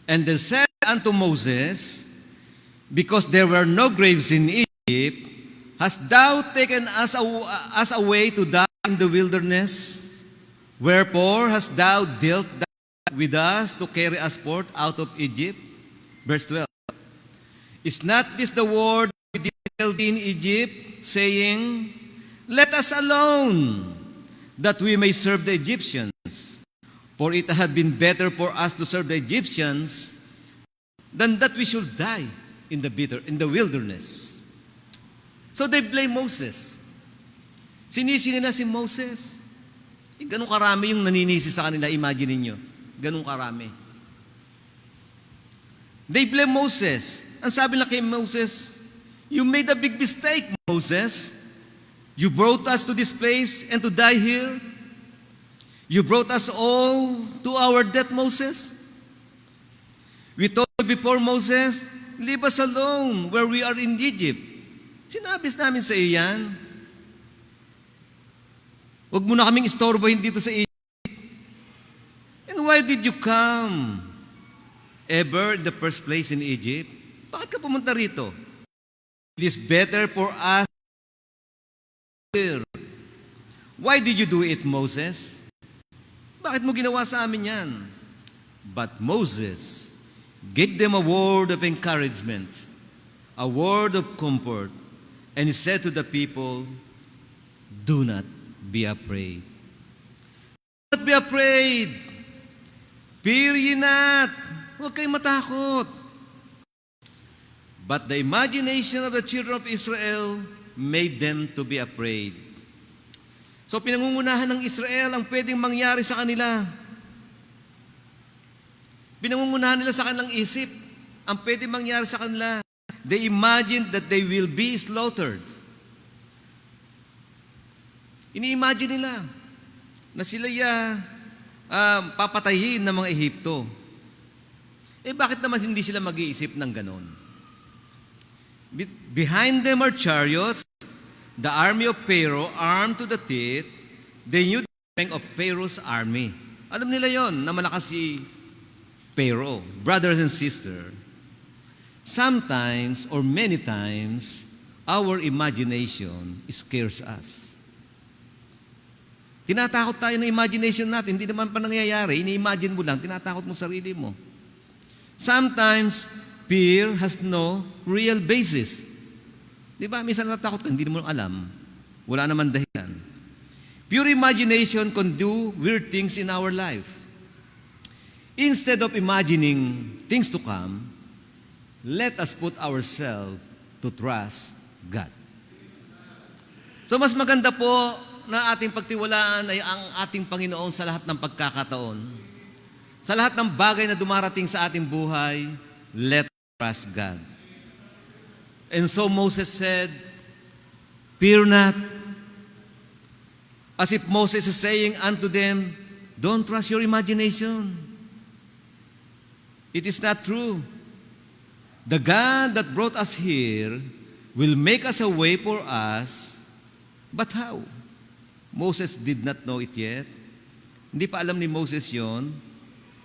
and they said unto Moses, because there were no graves in Egypt, hast thou taken us away to die in the wilderness? Wherefore hast thou dealt with us to carry us forth out of Egypt? Verse 12. Is not this the word we dealt in Egypt, saying, let us alone, that we may serve the Egyptians? For it had been better for us to serve the Egyptians than that we should die in the wilderness. So they blame Moses. Sinisi nila si Moses. Ganun karami yung naninisi sa kanila, imagine niyo. Ganun karami. They blame Moses. Ang sabi na kay Moses, you made a big mistake, Moses. You brought us to this place and to die here. You brought us all to our death, Moses. We told you before, Moses, leave us alone where we are in Egypt. Sinabi namin sa iyo yan. Huwag mo na kaming istorbohin dito sa Egypt. And why did you come ever in the first place in Egypt? Bakit ka pumunta rito? It is better for us here. Why did you do it, Moses? Bakit mo ginawa sa amin yan? But Moses gave them a word of encouragement, a word of comfort, and he said to the people, do not be afraid. Do not be afraid. Fear ye not. Huwag kayong matakot. But the imagination of the children of Israel made them to be afraid. So pinangungunahan ng Israel ang pwedeng mangyari sa kanila. Pinangungunahan nila sa kanilang isip ang pwedeng mangyari sa kanila. They imagined that they will be slaughtered. Ini-imagine nila na sila papatayin ng mga Ehipto. Bakit naman hindi sila mag-iisip ng ganon? Behind them are chariots, the army of Pharaoh armed to the teeth. They knew the strength of Pharaoh's army. Alam nila yon na malakas si Pharaoh. Brothers and sisters, sometimes or many times, our imagination scares us. Tinatakot tayo ng imagination natin. Hindi naman pa nangyayari. Ini-imagine mo lang, tinatakot mo sarili mo. Sometimes, fear has no real basis. Di ba? Minsan natakot ka, hindi mo alam. Wala naman dahilan. Pure imagination can do weird things in our life. Instead of imagining things to come, let us put ourselves to trust God. So mas maganda po na ating pagtiwalaan ay ang ating Panginoon sa lahat ng pagkakataon. Sa lahat ng bagay na dumarating sa ating buhay, let us trust God. And so Moses said, fear not. As if Moses is saying unto them, don't trust your imagination. It is not true. The God that brought us here will make us a way for us. But how? Moses did not know it yet. Hindi pa alam ni Moses yon.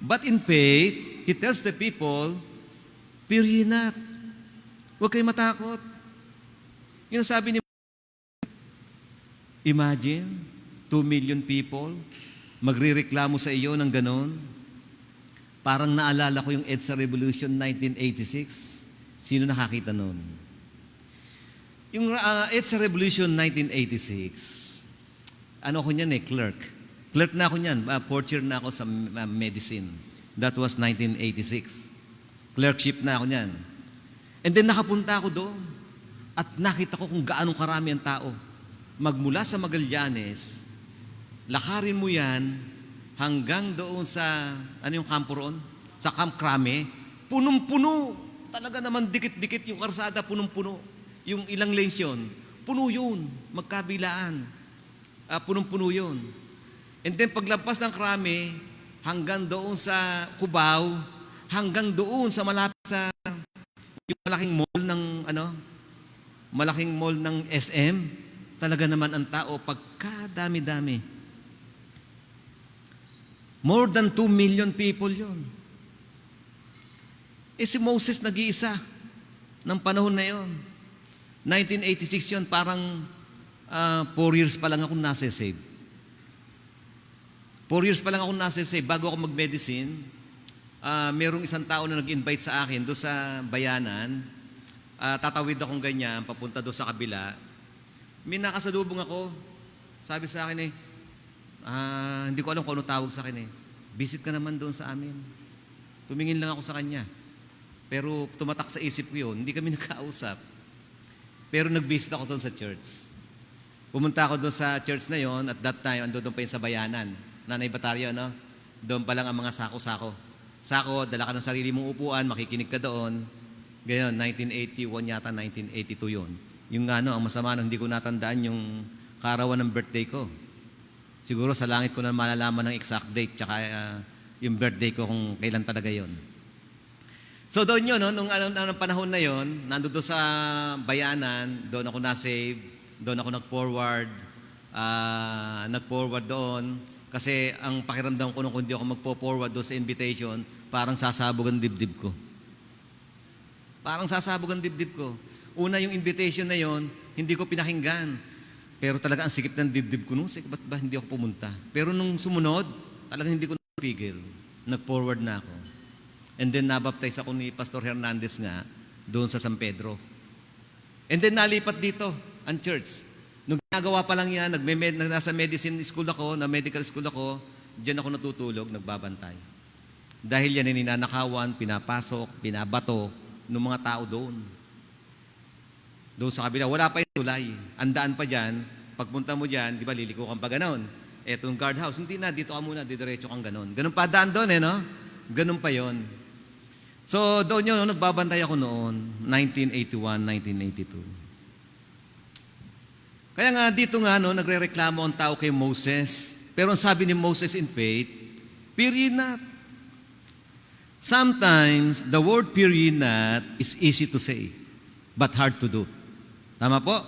But in faith, he tells the people, fear ye not. Huwag kayong matakot. Yun ang sabi ni Imagine, 2 million people magrireklamo sa iyo ng ganon. Parang naalala ko yung EDSA Revolution 1986. Sino nakakita nun? Yung EDSA Revolution 1986, ano ko niyan clerk. Clerk na ako niyan, 4th year na ako sa medicine. That was 1986. Clerkship na ako niyan. And then nakapunta ako doon at nakita ko kung gaano karami ang tao. Magmula sa Magallanes, lakarin mo yan hanggang doon sa, ano yung kampo roon? Sa Camp Crame, punong-puno. Talaga naman dikit-dikit yung karsada, punong-puno. Yung ilang lanes yun, puno yun, magkabilaan. Punong-puno yun. And then paglabas ng Crame, hanggang doon sa Cubao, hanggang doon sa malapit sa yung malaking mall ng malaking mall ng SM, talaga naman ang tao pagkadami-dami. More than 2 million people yun. Si Moses nag-iisa ng panahon na yun. 1986 yun, parang 4 years pa lang ako nasa-save. 4 years pa lang ako nasa-save. Bago ako mag-medicine, merong isang tao na nag-invite sa akin doon sa bayanan. Tatawid akong ganyan, papunta doon sa kabila. May nakasalubong ako. Sabi sa akin hindi ko alam kung ano tawag sa akin Visit ka naman doon sa amin. Tumingin lang ako sa kanya. Pero tumatak sa isip ko yun. Hindi kami nagkausap. Pero nag-visit ako doon sa church. Pumunta ako doon sa church na yon at that time, ando doon pa yun sa bayanan. Nanay Bataryo, no? Doon pa lang ang mga sako-sako. Sako, dala ka ng sarili mong upuan, makikinig ka doon. Gayon, 1981 yata, 1982 yun. Yung ang masama na hindi ko natandaan yung kaarawan ng birthday ko. Siguro sa langit ko na malalaman ng exact date tsaka yung birthday ko kung kailan talaga yon. So doon yun, nung panahon na yon, nandun doon sa bayanan, doon ako na-save, doon ako nag-forward doon. Kasi ang pakiramdam ko nung kung di ako magpo-forward doon sa invitation, parang sasabog ang dibdib ko. Parang sasabog ang dibdib ko. Una yung invitation na yon, hindi ko pinakinggan. Pero talaga ang sikip ng dibdib ko nung, ba't ba hindi ako pumunta? Pero nung sumunod, talagang hindi ko napigil. Nag-forward na ako. And then nabaptize ako ni Pastor Hernandez nga doon sa San Pedro. And then nalipat dito ang church. Nung ginagawa pa lang yan, nasa medicine school ako, na medical school ako, diyan ako natutulog, nagbabantay. Dahil yan ninanakawan, pinapasok, pinabato ng mga tao doon. Doon sa kabila, wala pa yung tulay. Andaan pa dyan, pagpunta mo dyan, di ba, liliko kang pa ganon. Etong guardhouse, hindi na, dito ka muna, didiretso kang ganon. Ganon pa daan doon no? Ganon pa yon. So, doon yun, nagbabantay ako noon, 1981, 1982. Kaya nga, dito nga, nagre-reklamo ang tao kay Moses. Pero ang sabi ni Moses in faith, fear ye not. Sometimes, the word fear ye not is easy to say, but hard to do. Tama po?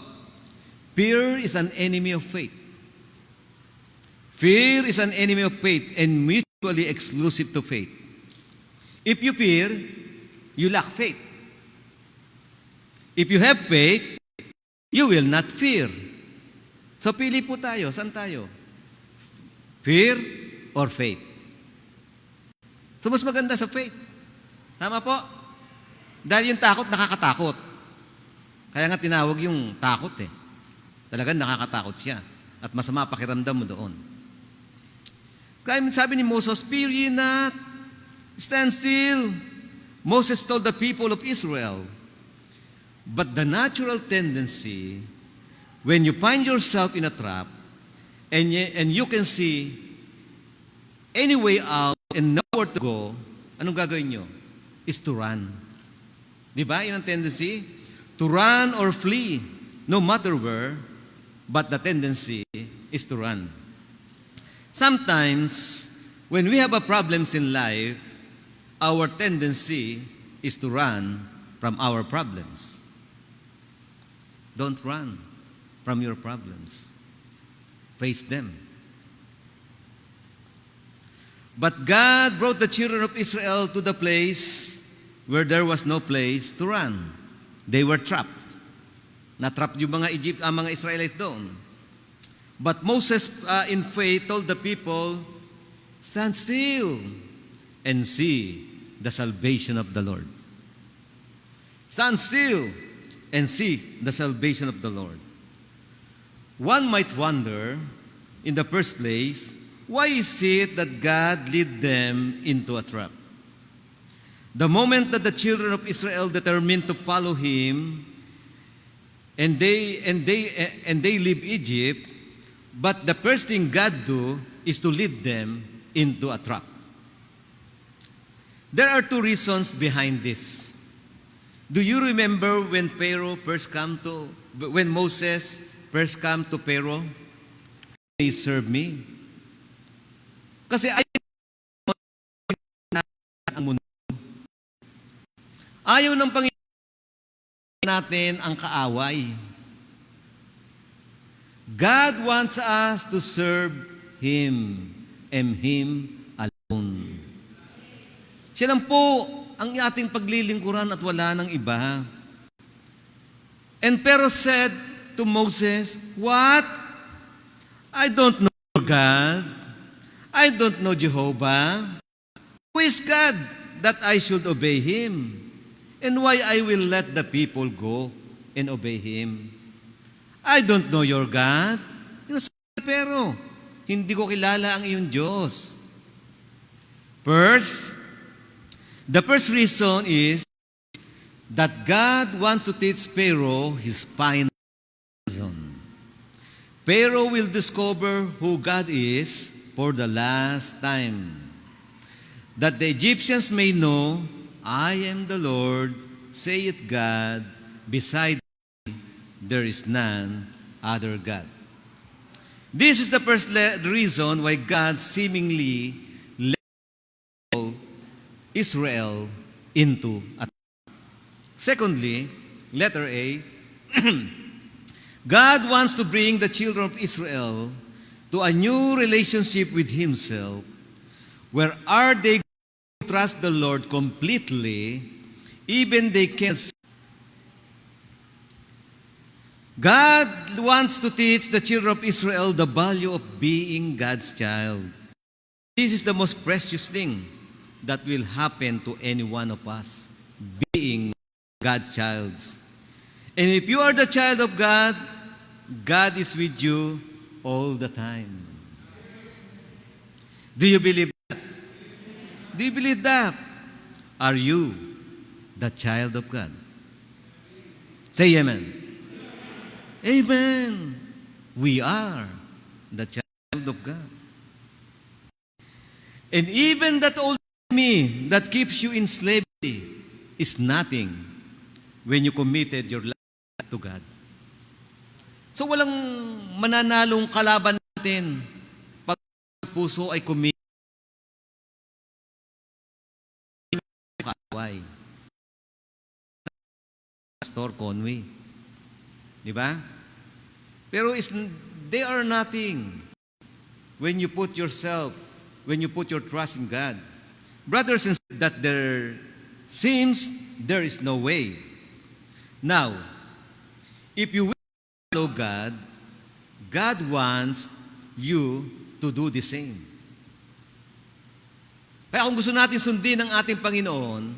Fear is an enemy of faith. Fear is an enemy of faith and mutually exclusive to faith. If you fear, you lack faith. If you have faith, you will not fear. So pili po tayo. Saan tayo? Fear or faith? So mas maganda sa faith. Tama po? Dahil yung takot, nakakatakot. Kaya nga tinawag yung takot Talagang nakakatakot siya. At masama pakiramdam mo doon. Kaya sabi ni Moses, fear ye not, stand still. Moses told the people of Israel, but the natural tendency, when you find yourself in a trap, and you can see any way out and nowhere to go, anong gagawin nyo? Is to run. Di ba? Yun ang tendency. To run or flee, no matter where, but the tendency is to run. Sometimes, when we have problems in life, our tendency is to run from our problems. Don't run from your problems. Face them. But God brought the children of Israel to the place where there was no place to run. They were trapped. Natrap yung mga Israelite doon. But Moses, in faith, told the people, stand still and see the salvation of the Lord. Stand still and see the salvation of the Lord. One might wonder, in the first place, why is it that God led them into a trap? The moment that the children of Israel determined to follow Him, and they leave Egypt, but the first thing God do is to lead them into a trap. There are two reasons behind this. Do you remember when Moses first came to Pharaoh? They serve me. Kasi ayaw ng Panginoon natin ang kaaway. God wants us to serve Him and Him alone. Siya lang po ang ating paglilingkuran at wala ng iba. And Pharaoh said to Moses, what? I don't know God. I don't know Jehovah. Who is God that I should obey Him? And why I will let the people go and obey Him? I don't know your God. Pero hindi ko kilala ang iyong Diyos. The first reason is that God wants to teach Pharaoh his final lesson. Pharaoh will discover who God is for the last time, that the Egyptians may know, I am the Lord, saith God, beside me there is none other God. This is the first reason why God seemingly led Israel into a trap. Secondly, letter A, God wants to bring the children of Israel to a new relationship with Himself, where are they going to trust the Lord completely, even they can't see. God wants to teach the children of Israel the value of being God's child. This is the most precious thing that will happen to any one of us, being God's child. And if you are the child of God, God is with you all the time. Do you believe that? Do you believe that? Are you the child of God? Say amen. Amen. We are the child of God. And even that old enemy that keeps you in slavery is nothing when you committed your life to God. So walang mananalong kalaban natin pag puso ay committed. Why? Pastor Conway. Di ba? Pero they are nothing when you put your trust in God. Brothers and sisters, that there seems there is no way. Now, if you will follow God, God wants you to do the same. Kaya kung gusto natin sundin ang ating Panginoon,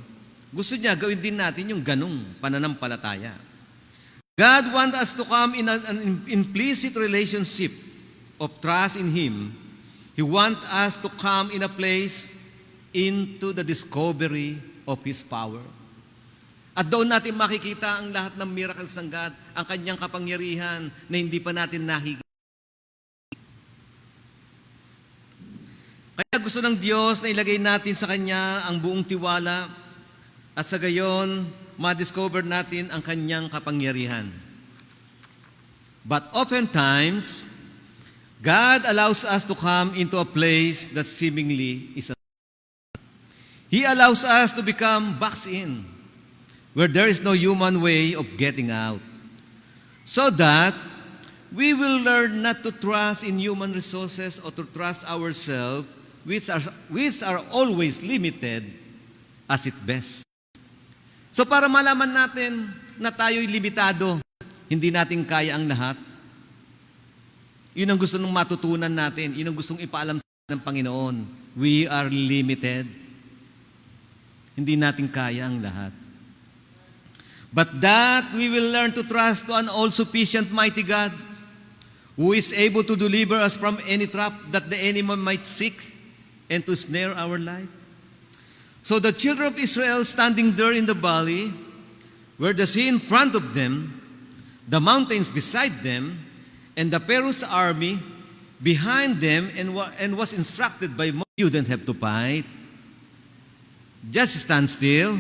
gusto niya gawin din natin yung ganung pananampalataya. God wants us to come in an implicit relationship of trust in Him. He wants us to come in a place into the discovery of His power. At doon natin makikita ang lahat ng miracles ng God, ang Kanyang kapangyarihan na hindi pa natin nakikita. Kaya gusto ng Diyos na ilagay natin sa Kanya ang buong tiwala at sa gayon, ma-discover natin ang Kanyang kapangyarihan. But oftentimes, God allows us to come into a place that seemingly is a He allows us to become boxed in where there is no human way of getting out, so that we will learn not to trust in human resources or to trust ourselves, which are always limited as it best. So para malaman natin na tayo'y limitado, hindi natin kaya ang lahat, yun ang gusto nung matutunan natin, yun ang gustong ipaalam ng Panginoon. We are limited. Hindi natin kaya ang lahat. But that we will learn to trust to an all-sufficient mighty God, who is able to deliver us from any trap that the enemy might seek and to snare our life. So the children of Israel standing there in the valley, where the sea in front of them, the mountains beside them, and the Pharaoh's army behind them, and was instructed by Moses, you don't have to fight. Just stand still.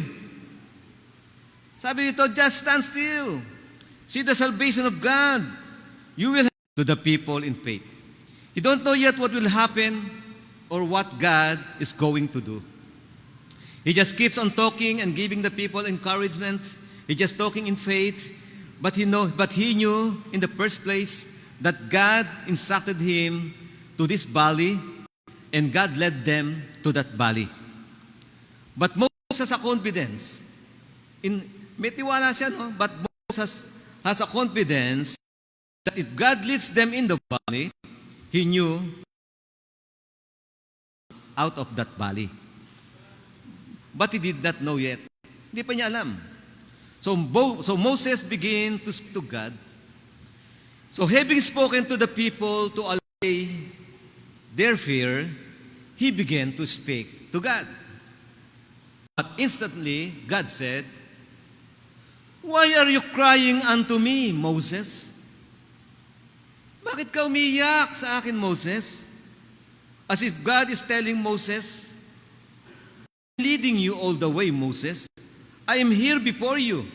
Sabi nito, just stand still. See the salvation of God. You will have to the people in faith. You don't know yet what will happen or what God is going to do. He just keeps on talking and giving the people encouragement. He's just talking in faith. But he knew in the first place that God instructed him to this valley, and God led them to that valley. But Moses has a confidence. May tiwala siya, no? But Moses has a confidence that if God leads them in the valley, he knew out of that valley. But he did not know yet. Hindi pa niya alam. So Moses began to speak to God. So having spoken to the people to allay their fear, he began to speak to God. But instantly, God said, "Why are you crying unto me, Moses? Bakit ka umiyak sa akin, Moses?" As if God is telling Moses, "Leading you all the way, Moses. I am here before you.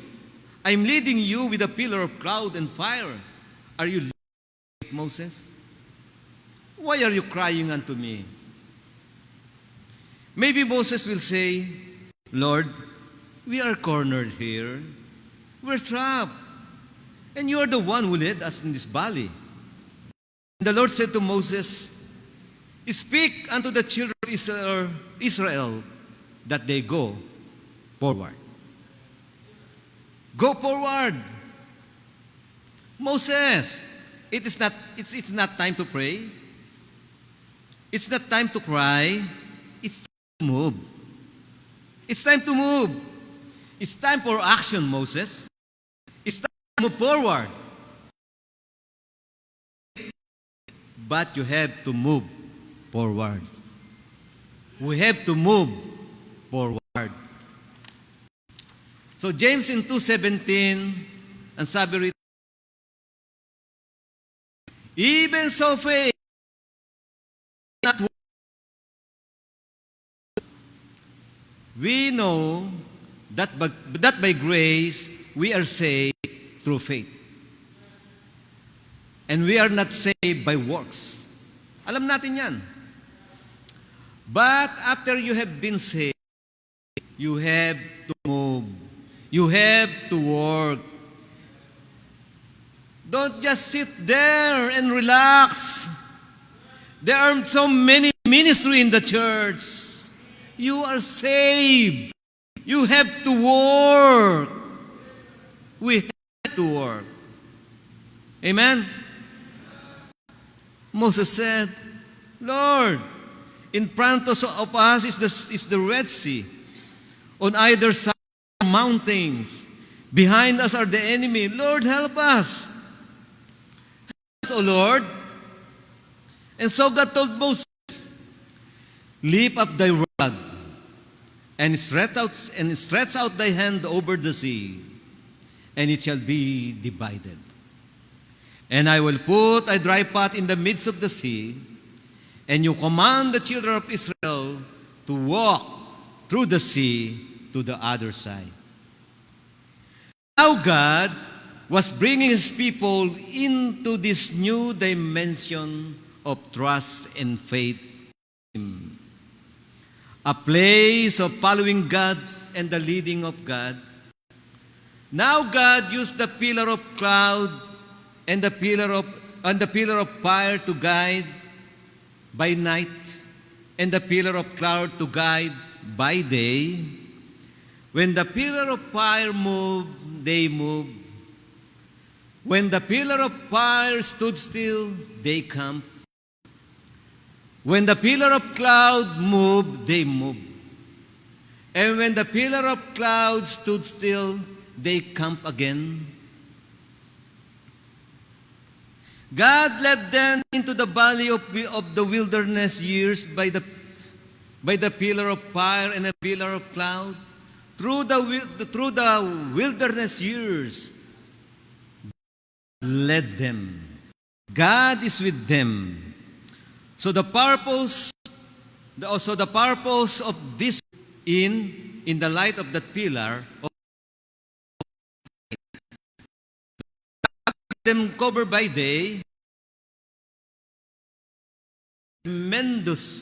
I am leading you with a pillar of cloud and fire. Are you late, Moses? Why are you crying unto me?" Maybe Moses will say, "Lord, we are cornered here. We're trapped. And you are the one who led us in this valley." And the Lord said to Moses, "Speak unto the children of Israel that they go forward." Go forward. Moses, it's not time to pray. It's not time to cry. It's time to move. It's time to move. It's time for action, Moses. It's time to move forward. But you have to move forward. We have to move forward. So James in 2:17, ang sabi rito, even so faith, we know that by grace we are saved through faith. And we are not saved by works. Alam natin yan. But after you have been saved, you have to move. You have to work. Don't just sit there and relax. There are so many ministry in the church. You are saved. You have to work. We have to work. Amen? Moses said, "Lord, in front of us is the Red Sea. On either side, mountains. Behind us are the enemy. Lord, help us. Help us, O Lord." And so God told Moses, "Lift up thy rod and stretch out thy hand over the sea, and it shall be divided. And I will put a dry path in the midst of the sea, and you command the children of Israel to walk through the sea to the other side." Now God was bringing His people into this new dimension of trust and faith in Him. A place of following God and the leading of God, Now God used the pillar of cloud and the pillar of fire to guide by night, and the pillar of cloud to guide by day. When the pillar of fire moved, they moved. When the pillar of fire stood still, they camped. When the pillar of cloud moved, they moved. And when the pillar of cloud stood still, they camped again. God led them into the valley of the wilderness years by the pillar of fire and the pillar of cloud. Through the wilderness years, led them. God is with them. So the purpose of this in the light of that pillar of them covered by day, tremendous